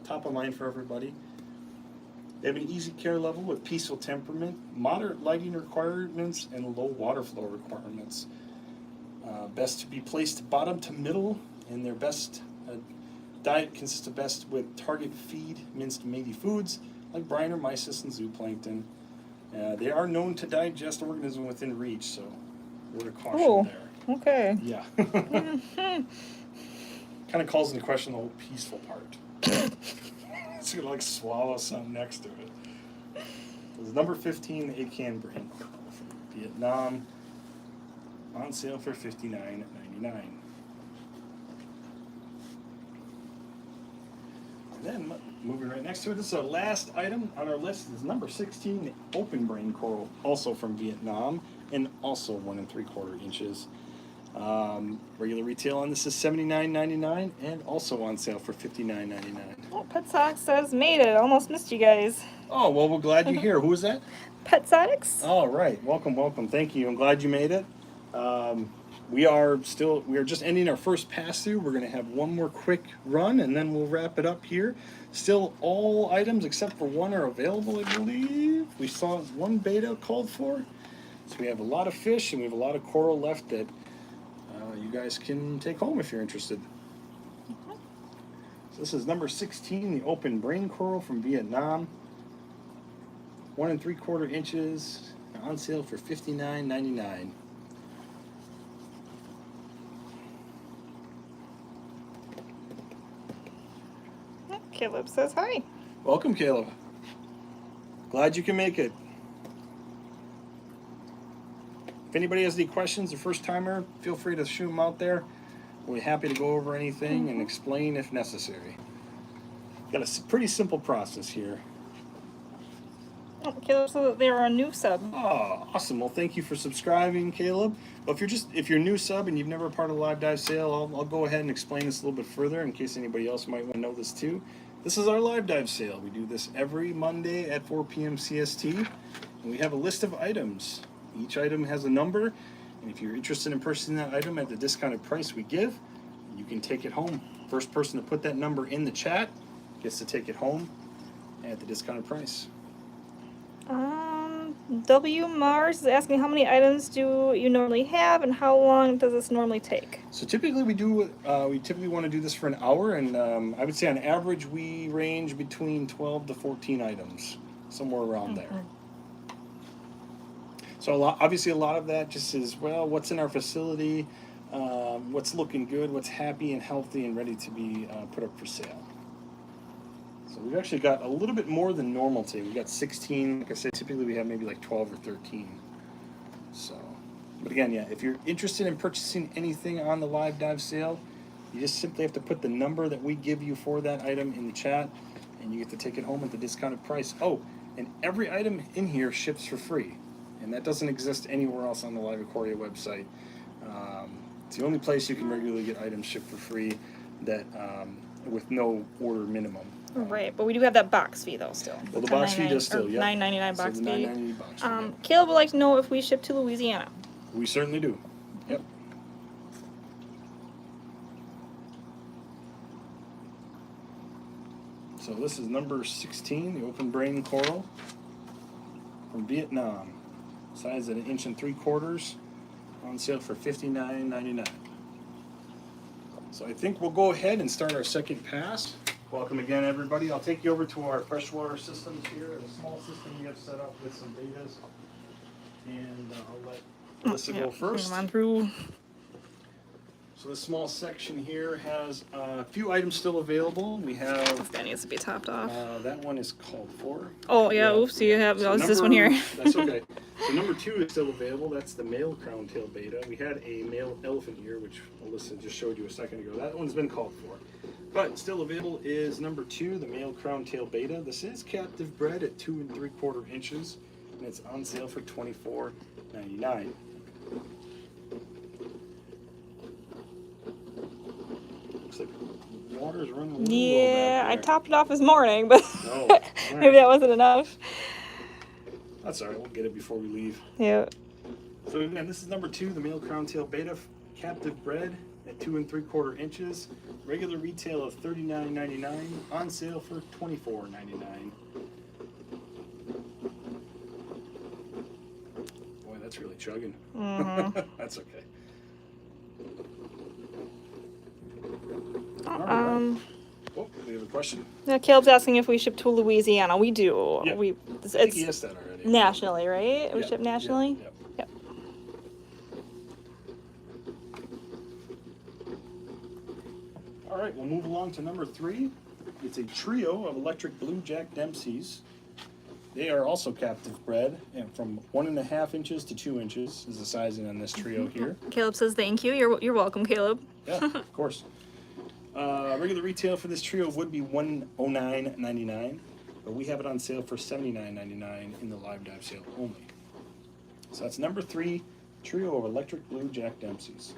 top of mind for everybody. They have an easy care level with peaceful temperament, moderate lighting requirements, and low water flow requirements. Best to be placed bottom to middle, and their best diet consists of best with target feed minced meaty foods like brine or mysis and zooplankton. They are known to digest organisms within reach, so word of caution Oh, there. okay. Yeah. Kind of calls into question the whole peaceful part. It's gonna like swallow something next to it. It's number 15, the Acan Brain Coral from Vietnam, on sale for $59.99. And then moving right next to it, this is our last item on our list. Is number 16, the Open Brain Coral, also from Vietnam, and also 1 3/4 inches. Regular retail on this is $79.99 and also on sale for $59.99. Oh, Petsox says made it. Almost missed you guys. Oh, well, we're glad you're here. Who was that? Petsox? All right. Welcome, welcome. Thank you. I'm glad you made it. We are just ending our first pass through. We're going to have one more quick run and then we'll wrap it up here. Still all items except for one are available, I believe. We saw one beta called for. So we have a lot of fish and we have a lot of coral left that you guys can take home if you're interested. So this is number 16, the Open Brain Coral from Vietnam. 1 3/4 inches, on sale for $59.99. Caleb says hi. Welcome, Caleb. Glad you can make it. If anybody has any questions, a first timer, feel free to shoot them out there. We're happy to go over anything and explain if necessary. Got a pretty simple process here. Oh, Caleb says that they're a new sub. Oh, awesome. Well, thank you for subscribing, Caleb. Well, if you're a new sub and you've never been part of the live dive sale, I'll go ahead and explain this a little bit further in case anybody else might want to know this too. This is our live dive sale. We do this every Monday at 4 p.m. CST, and we have a list of items. Each item has a number, and if you're interested in purchasing that item at the discounted price we give, you can take it home. First person to put that number in the chat gets to take it home at the discounted price. W Mars is asking how many items do you normally have and how long does this normally take? So typically we typically want to do this for an hour, and I would say on average we range between 12 to 14 items, somewhere around there. So obviously a lot of that just is, well, what's in our facility, what's looking good, what's happy and healthy and ready to be put up for sale. So we've actually got a little bit more than normal today. We've got 16. Like I said, typically we have maybe like 12 or 13. So, but again, yeah, if you're interested in purchasing anything on the live dive sale, you just simply have to put the number that we give you for that item in the chat, and you get to take it home at the discounted price. Oh, and every item in here ships for free, and that doesn't exist anywhere else on the LiveAquaria website. It's the only place you can regularly get items shipped for free that with no order minimum. Right, but we do have that box fee though still. Well, the box fee does still, yeah. $9.99 box so the fee. $9.99 box fee. Yeah. Caleb would like to know if we ship to Louisiana. We certainly do. Yep. So this is number 16, the Open Brain Coral from Vietnam. Size at 1 3/4, on sale for $59.99. So I think we'll go ahead and start our second pass. Welcome again, everybody. I'll take you over to our freshwater systems here, a small system we have set up with some betas. And I'll let Melissa go first. Come on through. So this small section here has a few items still available. We have That needs to be topped off. that one is called for. Oh yeah, oops, you have this one here. That's okay. So number 2 is still available. That's the male crown tail beta. We had a male elephant ear, which Alyssa just showed you a second ago. That one's been called for. But still available is number 2, the male crown tail beta. This is captive bred at 2 3/4 inches, and it's on sale for $24.99. Looks like water's running a little low Yeah, back I there. topped it off this morning, but Oh, maybe alright. that wasn't enough. That's alright, we'll get it before we leave. Yeah. So again, this is number 2, the male crown tail beta, captive bred at 2 3/4 inches. Regular retail of $39.99, on sale for $24.99. Boy, that's really chugging. That's okay. All right. Oh, we have a question. Caleb's asking if we ship to Louisiana. We do. Yeah. We I think he asked that already. Friday. Nationally, right? We Yep, ship nationally? Yep. Yep. All right, we'll move along to number 3. It's a trio of electric blue jack Dempseys. They are also captive bred, and from 1.5 inches to 2 inches is the sizing on this trio here. Caleb says thank you. You're welcome, Caleb. Yeah, of course. Regular retail for this trio would be $109.99, but we have it on sale for $79.99 in the live dive sale only. So that's number 3, trio of electric blue jack Dempseys.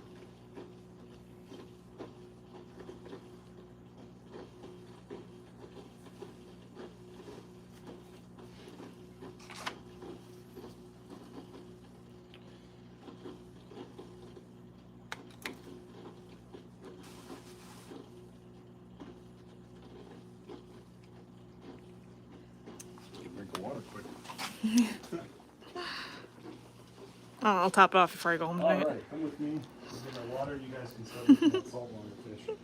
Drink of water quick. I'll top it off before I go home All tonight. right, come with me. We'll get our water. You guys can start with that saltwater fish.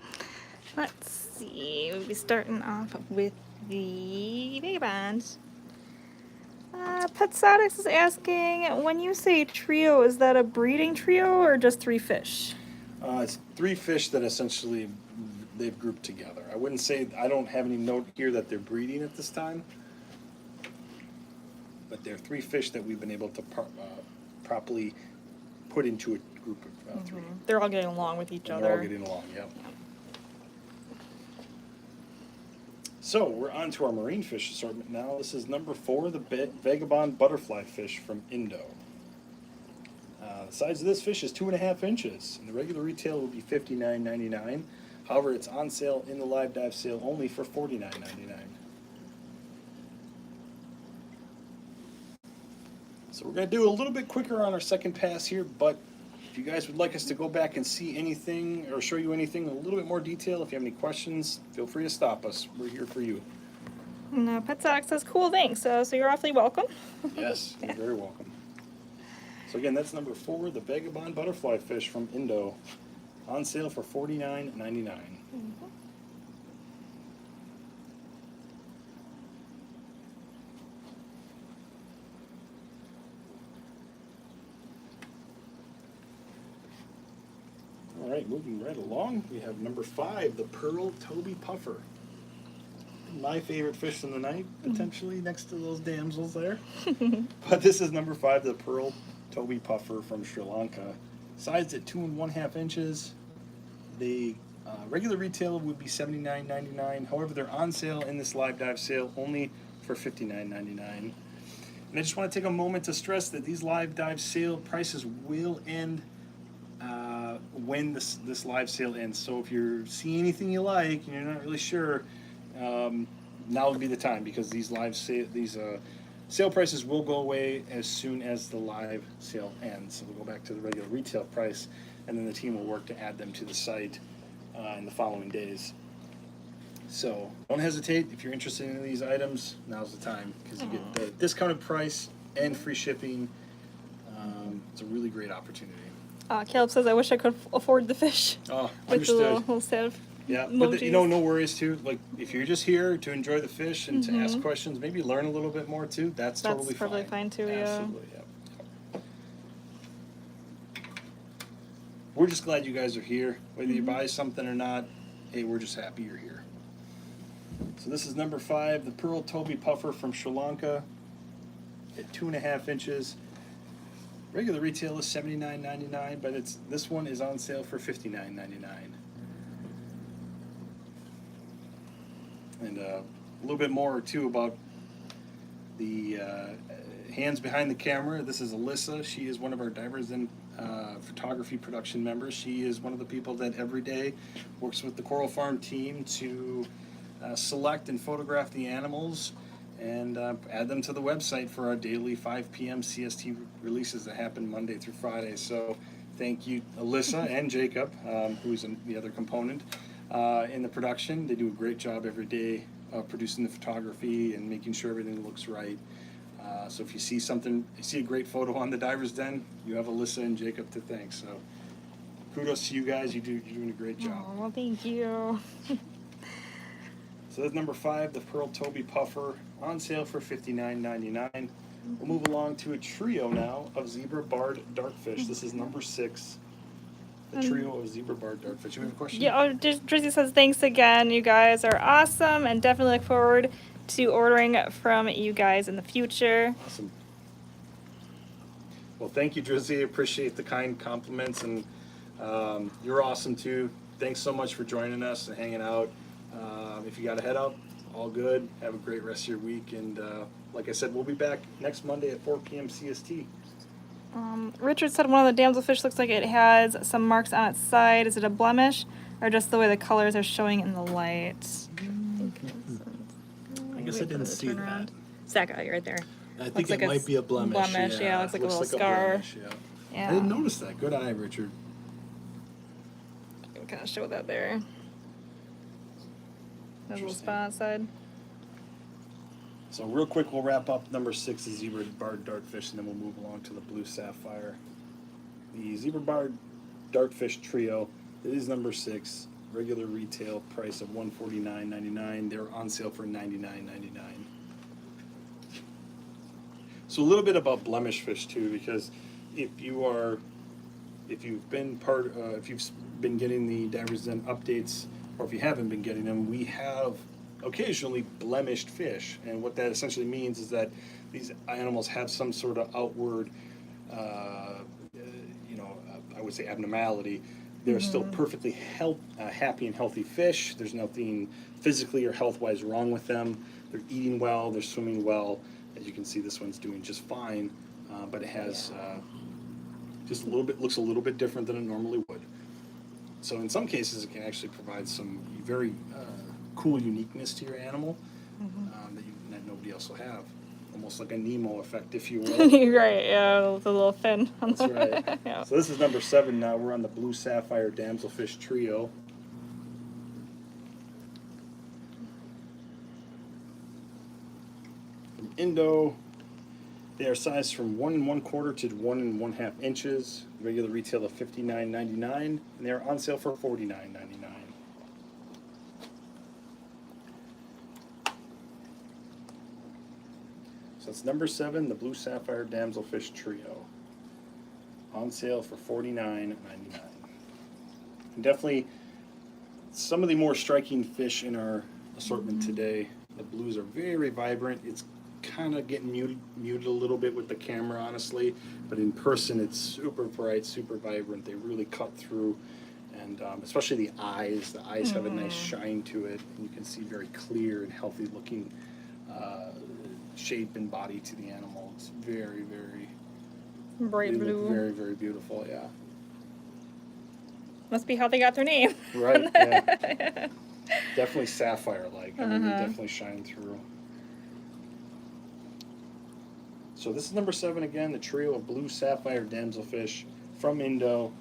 Let's see. We'll be starting off with the vagabonds. Petsotics is asking, when you say trio, is that a breeding trio or just 3 fish? It's 3 fish that essentially they've grouped together. I wouldn't say, I don't have any note here that they're breeding at this time, but they're 3 fish that we've been able to properly put into a group of 3. They're all getting along with each And other. they're all getting along, yep. So we're on to our marine fish assortment now. This is number 4, the vagabond butterfly fish from Indo. The size of this fish is 2.5 inches, and the regular retail will be $59.99. However, it's on sale in the live dive sale only for $49.99. So we're going to do a little bit quicker on our second pass here, but if you guys would like us to go back and see anything or show you anything in a little bit more detail, if you have any questions, feel free to stop us. We're here for you. No, Petsotics says cool, thanks. So you're awfully welcome. Yes, you're very welcome. So again, that's number 4, the vagabond butterfly fish from Indo, on sale for $49.99. All right, moving right along, we have number 5, the pearl Toby puffer. My favorite fish in the night, potentially next to those damsels there. But this is number 5, the pearl Toby puffer from Sri Lanka, sized at 2.5 inches. The regular retail would be $79.99. However, they're on sale in this live dive sale only for $59.99. And I just want to take a moment to stress that these live dive sale prices will end when this live sale ends. So if you're seeing anything you like and you're not really sure, now would be the time, because these sale prices will go away as soon as the live sale ends. So we'll go back to the regular retail price, and then the team will work to add them to the site in the following days. So don't hesitate. If you're interested in these items, now's the time, because you get the discounted price and free shipping. It's a really great opportunity. Caleb says, I wish I could afford the fish. Oh, with the understood. little set of Yeah, emojis. but no worries too. Like, if you're just here to enjoy the fish and to ask questions, maybe learn a little bit more too, that's totally fine. That's fine too, yeah. Absolutely, yeah. We're just glad you guys are here. Whether you buy something or not, hey, we're just happy you're here. So this is number 5, the pearl Toby puffer from Sri Lanka at 2.5 inches. Regular retail is $79.99, but this one is on sale for $59.99. And a little bit more too about the hands behind the camera. This is Alyssa. She is one of our divers and photography production members. She is one of the people that every day works with the Coral Farm team to select and photograph the animals and add them to the website for our daily 5 p.m. CST releases that happen Monday through Friday. So thank you, Alyssa and Jacob, who's the other component in the production. They do a great job every day producing the photography and making sure everything looks right. So if you see a great photo on the Diver's Den, you have Alyssa and Jacob to thank. So kudos to you guys. You're doing a great job. Oh, well, thank you. So that's number 5, the Pearl Toby Puffer, on sale for $59.99. We'll move along to a trio now of zebra-barred dartfish. This is number 6. The trio of zebra-barred dartfish. You have a question? Yeah, Drizzy says thanks again. You guys are awesome, and definitely look forward to ordering from you guys in the future. Awesome. Well, thank you, Drizzy. I appreciate the kind compliments, and you're awesome too. Thanks so much for joining us and hanging out. If you got to head out, all good. Have a great rest of your week, and like I said, we'll be back next Monday at 4 p.m. CST. Richard said one of the damselfish looks like it has some marks on its side. Is it a blemish, or just the way the colors are showing in the light? I guess I didn't see that. It's that guy right there. I think Looks it like might be a blemish. Yeah, looks like a little scar. Blemish, yeah. Yeah. I didn't notice that. Good eye, Richard. I can kind of show that there. That little Interesting. spot on the side. So real quick, we'll wrap up number 6 is zebra-barred dartfish, and then we'll move along to the blue sapphire. The zebra-barred dartfish trio, it is number 6. Regular retail price of $149.99. They're on sale for $99.99. So a little bit about blemish fish too, because if you've been getting the Divers Den updates, or if you haven't been getting them, we have occasionally blemished fish, and what that essentially means is that these animals have some sort of outward, I would say abnormality. They're still perfectly happy and healthy fish. There's nothing physically or health-wise wrong with them. They're eating well. They're swimming well. As you can see, this one's doing just fine, but it has just looks a little bit different than it normally would. So in some cases, it can actually provide some very cool uniqueness to your animal that nobody else will have. Almost like a Nemo effect, if you will. Right, yeah, the little fin. That's right. Yeah. So this is number 7 now. We're on the blue sapphire damselfish trio. From Indo, they are sized from 1 1/4 to 1 1/2 inches. Regular retail of $59.99, and they are on sale for $49.99. So that's number 7, the blue sapphire damselfish trio, on sale for $49.99. And definitely some of the more striking fish in our assortment today. The blues are very vibrant. It's kind of getting muted a little bit with the camera, honestly, but in person it's super bright, super vibrant. They really cut through, and especially the eyes. The eyes have a nice shine to it, and you can see very clear and healthy looking shape and body to the animal. It's very, very Bright they look blue. very, very beautiful. Yeah. Must be how they got their name. Right. Yeah. Definitely sapphire-like. I mean, they definitely shine through. So this is number 7 again, the trio of blue sapphire damselfish from Indo,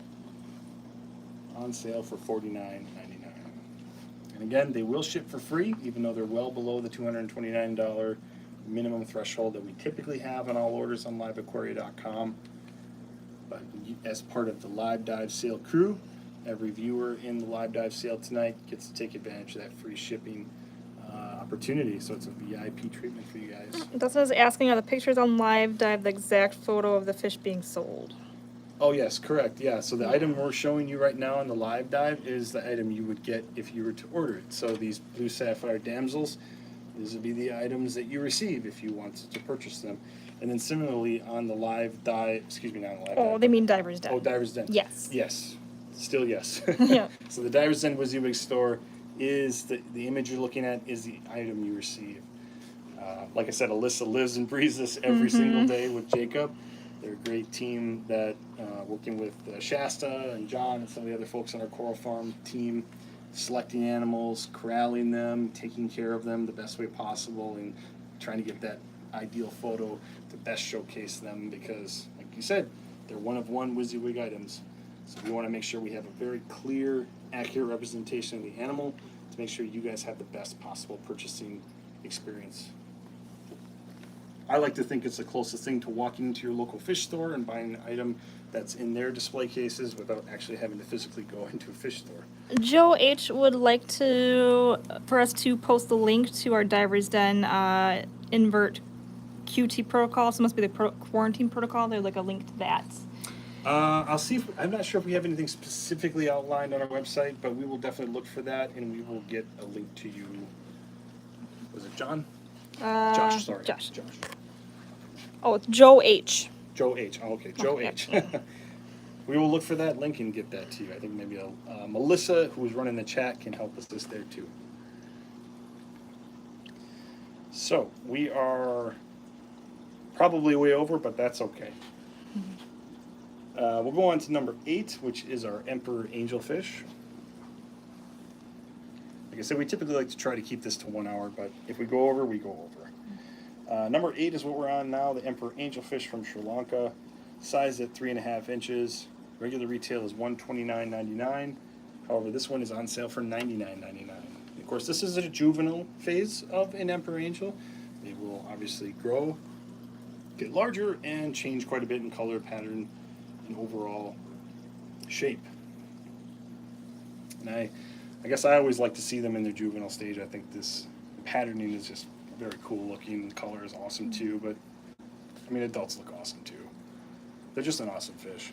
on sale for $49.99. And again, they will ship for free, even though they're well below the $229 minimum threshold that we typically have on all orders on LiveAquaria.com. But as part of the Live Dive sale crew, every viewer in the Live Dive sale tonight gets to take advantage of that free shipping opportunity. So it's a VIP treatment for you guys. Dustin is asking, are the pictures on Live Dive the exact photo of the fish being sold? Oh yes, correct. Yeah, so the item we're showing you right now on the Live Dive is the item you would get if you were to order it. So these blue sapphire damsels, these would be the items that you receive if you wanted to purchase them. And then similarly on the Live Dive, excuse me, not on the Live Dive. Oh, they mean Divers Den. Oh, Divers Den. Yes. Yes. Still yes. Yeah. So the Divers Den WYSIWYG store is the image you're looking at is the item you receive. Like I said, Alyssa lives and breathes this every single day with Jacob. They're a great team that working with Shasta and John and some of the other folks on our Coral Farm team, selecting animals, corralling them, taking care of them the best way possible, and trying to get that ideal photo to best showcase them, because, like you said, they're one of one WYSIWYG items. So we want to make sure we have a very clear, accurate representation of the animal to make sure you guys have the best possible purchasing experience. I like to think it's the closest thing to walking into your local fish store and buying an item that's in their display cases without actually having to physically go into a fish store. Joe H would like for us to post the link to our Divers Den invert QT protocol, so it must be the quarantine protocol. There's like a link to that. I'll see if, I'm not sure if we have anything specifically outlined on our website, but we will definitely look for that, and we will get a link to you. Was it John? Josh, sorry. Josh. Oh, it's Joe H. Joe H. Oh, okay, Joe Okay. H. We will look for that link and get that to you. I think maybe Melissa, who is running the chat, can help us there too. So we are probably way over, but that's okay. We'll go on to number 8, which is our Emperor Angelfish. Like I said, we typically like to try to keep this to 1 hour, but if we go over, we go over. Number 8 is what we're on now, the Emperor Angelfish from Sri Lanka, sized at 3.5 inches. Regular retail is $129.99. However, this one is on sale for $99.99. Of course, this is a juvenile phase of an Emperor Angel. They will obviously grow, get larger, and change quite a bit in color, pattern, and overall shape. And I guess I always like to see them in their juvenile stage. I think this patterning is just very cool looking. The color is awesome too, but I mean, adults look awesome too. They're just an awesome fish.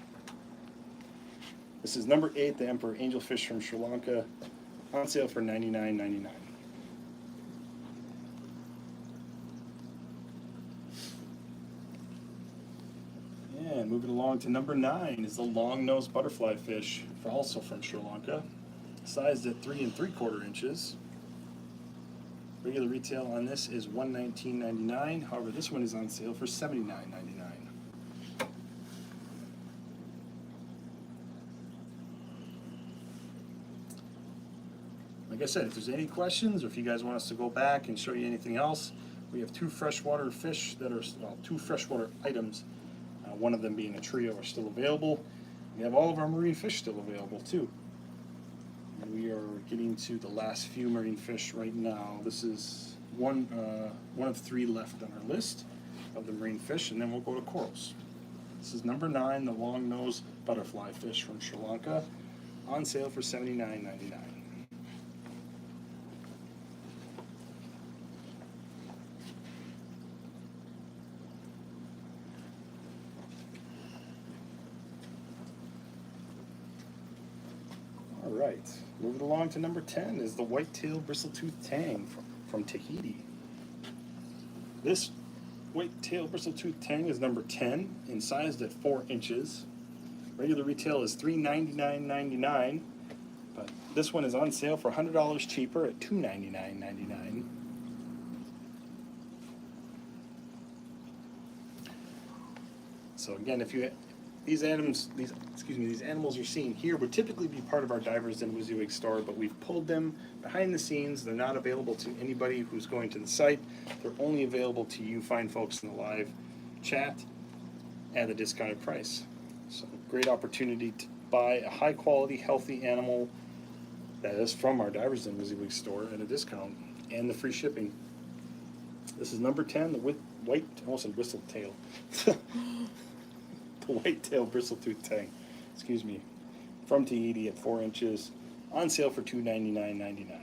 This is number 8, the Emperor Angelfish from Sri Lanka, on sale for $99.99. And moving along to number 9 is the long-nosed butterfly fish, also from Sri Lanka, sized at 3 3/4 inches. Regular retail on this is $119.99. However, this one is on sale for $79.99. Like I said, if there's any questions, or if you guys want us to go back and show you anything else, we have 2 freshwater fish that are, well, 2 freshwater items. One of them being a trio are still available. We have all of our marine fish still available too. And we are getting to the last few marine fish right now. This is one of 3 left on our list of the marine fish, and then we'll go to corals. This is number 9, the long-nosed butterfly fish from Sri Lanka, on sale for $79.99. All right, moving along to number 10 is the white-tailed bristletooth tang from Tahiti. This white-tailed bristletooth tang is number 10 and sized at 4 inches. Regular retail is $399.99, but this one is on sale for $100 cheaper at $299.99. So again, if you these animals you're seeing here would typically be part of our Divers and WYSIWYG store, but we've pulled them behind the scenes. They're not available to anybody who's going to the site. They're only available to you fine folks in the live chat at a discounted price. So great opportunity to buy a high quality, healthy animal that is from our Divers and WYSIWYG store at a discount and the free shipping. This is number 10, the white, I almost said whistle tail. The white-tailed bristletooth tang, excuse me, from Tahiti at 4 inches, on sale for $299.99.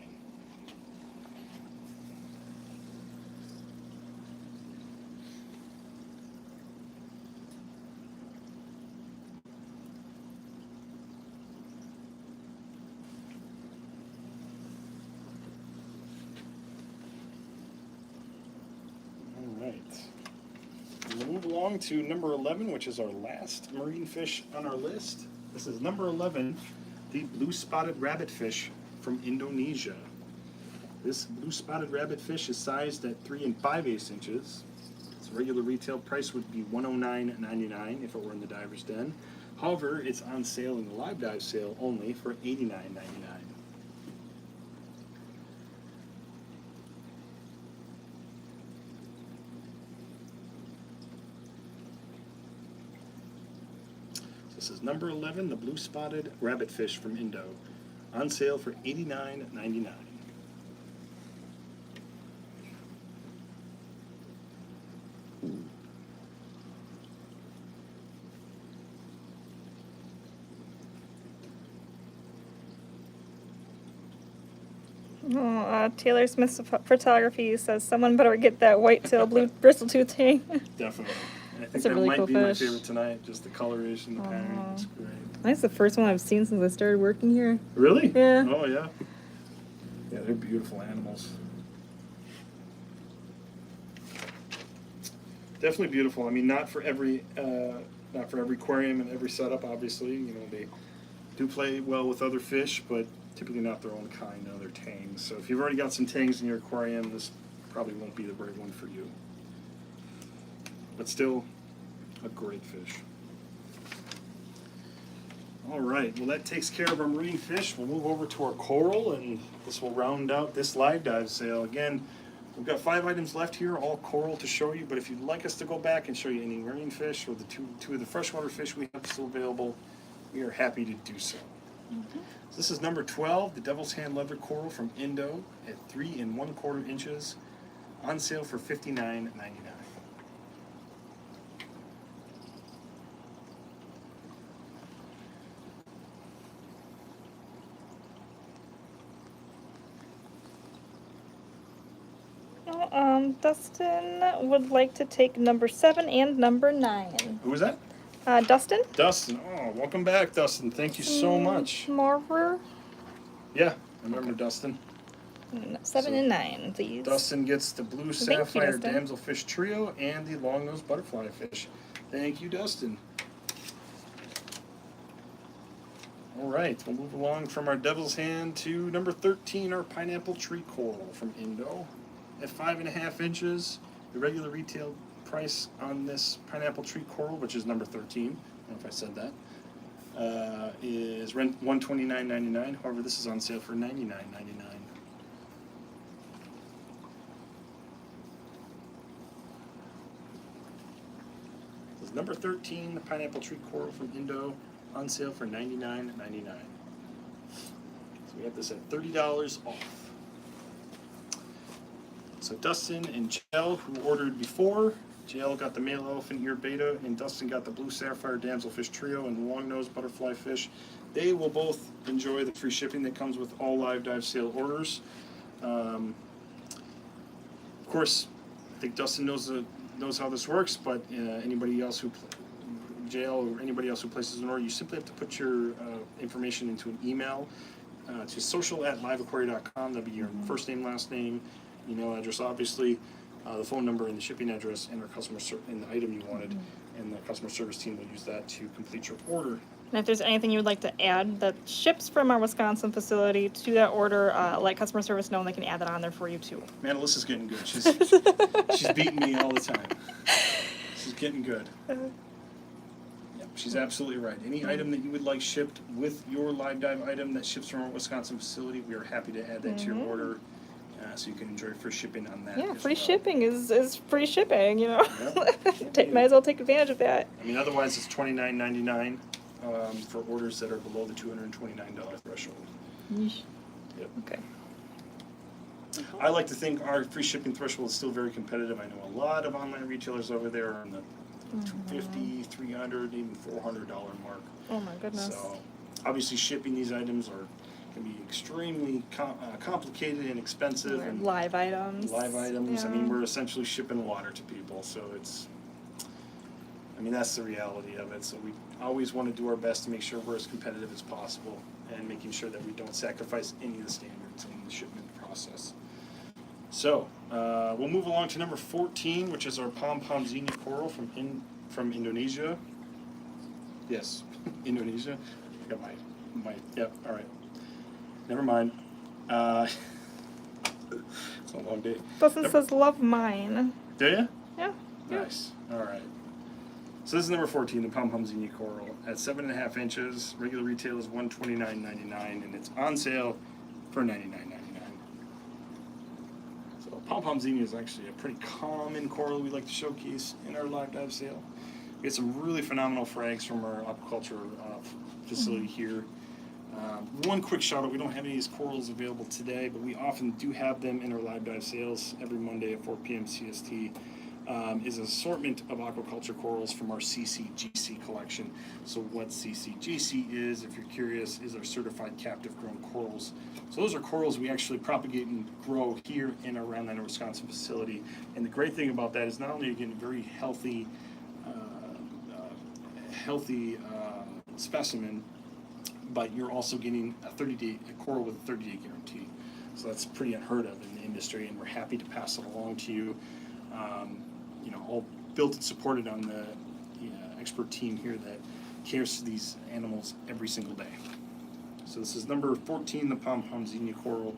All right. We'll move along to number 11, which is our last marine fish on our list. This is number 11, the blue-spotted rabbitfish from Indonesia. This blue-spotted rabbitfish is sized at 3 5/8 inches. Its regular retail price would be $109.99 if it were in the Diver's Den. However, it's on sale in the Live Dive sale only for $89.99. This is number 11, the blue-spotted rabbitfish from Indo, on sale for $89.99. Taylor Smith's photography says someone better get that white-tailed blue bristletooth tang. Definitely. And I think That's a that really might cool be my fish. favorite tonight. Just the coloration, the pattern. It's great. That's the first one I've seen since I started working here. Really? Yeah. Oh yeah. Yeah, they're beautiful animals. Definitely beautiful. I mean, not for every aquarium and every setup. Obviously, you know, they do play well with other fish, but typically not their own kind. They're tangs. So if you've already got some tangs in your aquarium, this probably won't be the right one for you. But still, a great fish. All right, well that takes care of our marine fish. We'll move over to our coral, and this will round out this live dive sale. Again, we've got 5 items left here, all coral to show you, but if you'd like us to go back and show you any marine fish or the two of the freshwater fish we have still available, we are happy to do so. So this is number 12, the Devil's Hand Leather Coral from Indo at 3 1/4 inches, on sale for $59.99. Dustin would like to take number 7 and number 9. Who was that? Dustin? Dustin. Oh, welcome back, Dustin. Thank you so much. More. Yeah, I remember Dustin. 7 and 9, please. Dustin gets the blue Thank you, sapphire Dustin. damselfish trio and the long-nosed butterfly fish. Thank you, Dustin. All right, we'll move along from our Devil's Hand to number 13, our pineapple tree coral from Indo at 5 1/2 inches. The regular retail price on this pineapple tree coral, which is number 13, I don't know if I said that, is $129.99. However, this is on sale for $99.99. This is number 13, the pineapple tree coral from Indo, on sale for $99.99. So we have this at $30 off. So Dustin and Jell, who ordered before, Jell got the male elephant ear beta, and Dustin got the blue sapphire damselfish trio and the long-nosed butterfly fish. They will both enjoy the free shipping that comes with all live dive sale orders. Of course, I think Dustin knows how this works, but anybody else who Jell or anybody else who places an order, you simply have to put your information into an email to social@liveaquaria.com. That'll be your first name, last name, email address, obviously, the phone number and the shipping address, and our and the item you wanted, and the customer service team will use that to complete your order. And if there's anything you would like to add that ships from our Wisconsin facility to that order, let customer service know and they can add that on there for you too. Man, Alyssa's getting good. She's beating me all the time. She's getting good. Yep, she's absolutely right. Any item that you would like shipped with your live dive item that ships from our Wisconsin facility, we are happy to add that to your order. So you can enjoy free shipping on that. Yeah, as free well. shipping is free shipping, you know. Yep. Might as well take advantage of that. I mean, otherwise it's $29.99 for orders that are below the $229 threshold. Yeesh. Yep. Okay. I like to think our free shipping threshold is still very competitive. I know a lot of online retailers over there are in the $250, $300, even $400 mark. Oh my goodness. So obviously shipping these items can be extremely complicated and expensive. Or And live items. live items. I mean, Yeah. we're essentially shipping water to people, so that's the reality of it. So we always want to do our best to make sure we're as competitive as possible and making sure that we don't sacrifice any of the standards in the shipment process. So we'll move along to number 14, which is our pom-pom zinnia coral from Indonesia. Yes, Indonesia. I got my yep. All right. Never mind. It's a long day. Dustin says, love mine. Do you? Yeah. Nice. All right. So this is number 14, the pom-pom zinnia coral at 7 1/2 inches. Regular retail is $129.99, and it's on sale for $99.99. So pom-pom zinnia is actually a pretty common coral we like to showcase in our live dive sale. We get some really phenomenal frags from our aquaculture facility here. One quick shout out, we don't have any of these corals available today, but we often do have them in our live dive sales every Monday at 4 p.m. CST. is an assortment of aquaculture corals from our CCGC collection. So what CCGC is, if you're curious, is our certified captive grown corals. So those are corals we actually propagate and grow here in our Round Island, Wisconsin facility. And the great thing about that is not only are you getting very healthy specimen, but you're also getting a coral with a 30-day guarantee. So that's pretty unheard of in the industry, and we're happy to pass it along to you. All built and supported on the expert team here that cares for these animals every single day. So this is number 14, the pom-pom xenia coral,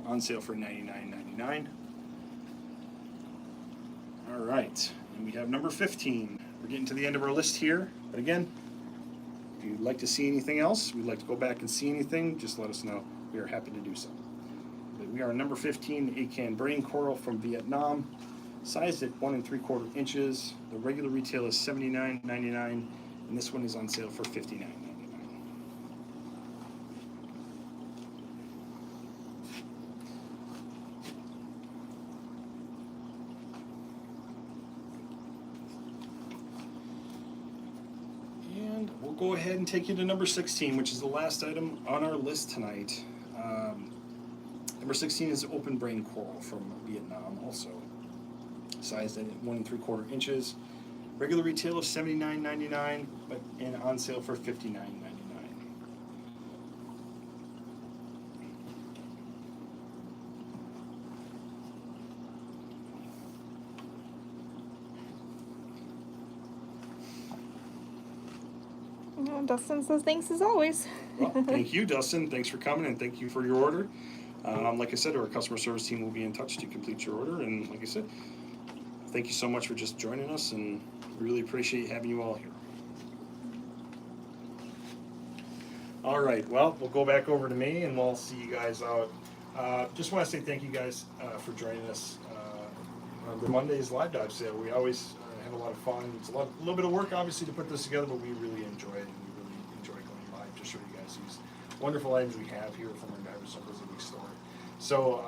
on sale for $99.99. All right, and we have number 15. We're getting to the end of our list here, but again, if you'd like to see anything else, we'd like to go back and see anything, just let us know. We are happy to do so. But we are number 15, Acan brain coral from Vietnam, sized at 1 3/4 inches. The regular retail is $79.99, and this one is on sale for $59.99. And we'll go ahead and take you to number 16, which is the last item on our list tonight. Number 16 is open brain coral from Vietnam, also sized at 1 3/4 inches. Regular retail of $79.99, but and on sale for $59.99. Dustin says thanks as always. Well, thank you, Dustin. Thanks for coming, and thank you for your order. Like I said, our customer service team will be in touch to complete your order. And like I said, thank you so much for just joining us, and we really appreciate having you all here. All right, well, we'll go back over to me, and we'll see you guys out. Just want to say thank you guys for joining us on the Monday's live dive sale. We always have a lot of fun. It's a little bit of work, obviously, to put this together, but we really enjoy it, and we really enjoy going live to show you guys these wonderful items we have here from our Divers and WYSIWYG store. So,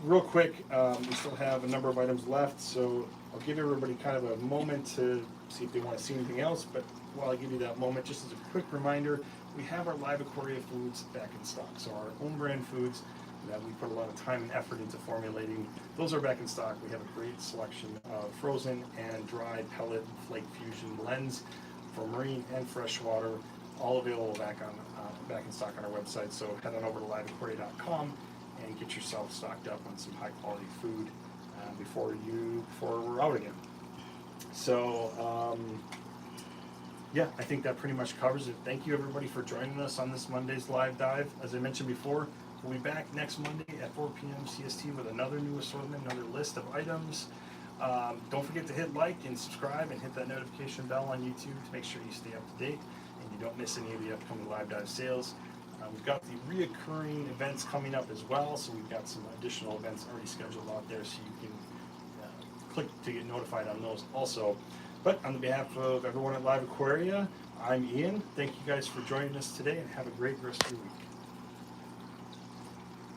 real quick, we still have a number of items left, so I'll give everybody kind of a moment to see if they want to see anything else. But while I give you that moment, just as a quick reminder, we have our LiveAquaria foods back in stock. So our own brand foods that we put a lot of time and effort into formulating, those are back in stock. We have a great selection of frozen and dry pellet flake fusion blends for marine and freshwater, all available back in stock on our website. So head on over to liveaquaria.com and get yourself stocked up on some high quality food before we're out again. So yeah, I think that pretty much covers it. Thank you everybody for joining us on this Monday's live dive. As I mentioned before, we'll be back next Monday at 4 p.m. CST with another new assortment, another list of items. Don't forget to hit like and subscribe and hit that notification bell on YouTube to make sure you stay up to date and you don't miss any of the upcoming live dive sales. We've got the reoccurring events coming up as well, so we've got some additional events already scheduled out there, so you can click to get notified on those also. But on behalf of everyone at LiveAquaria, I'm Ian. Thank you guys for joining us today, and have a great rest of your week.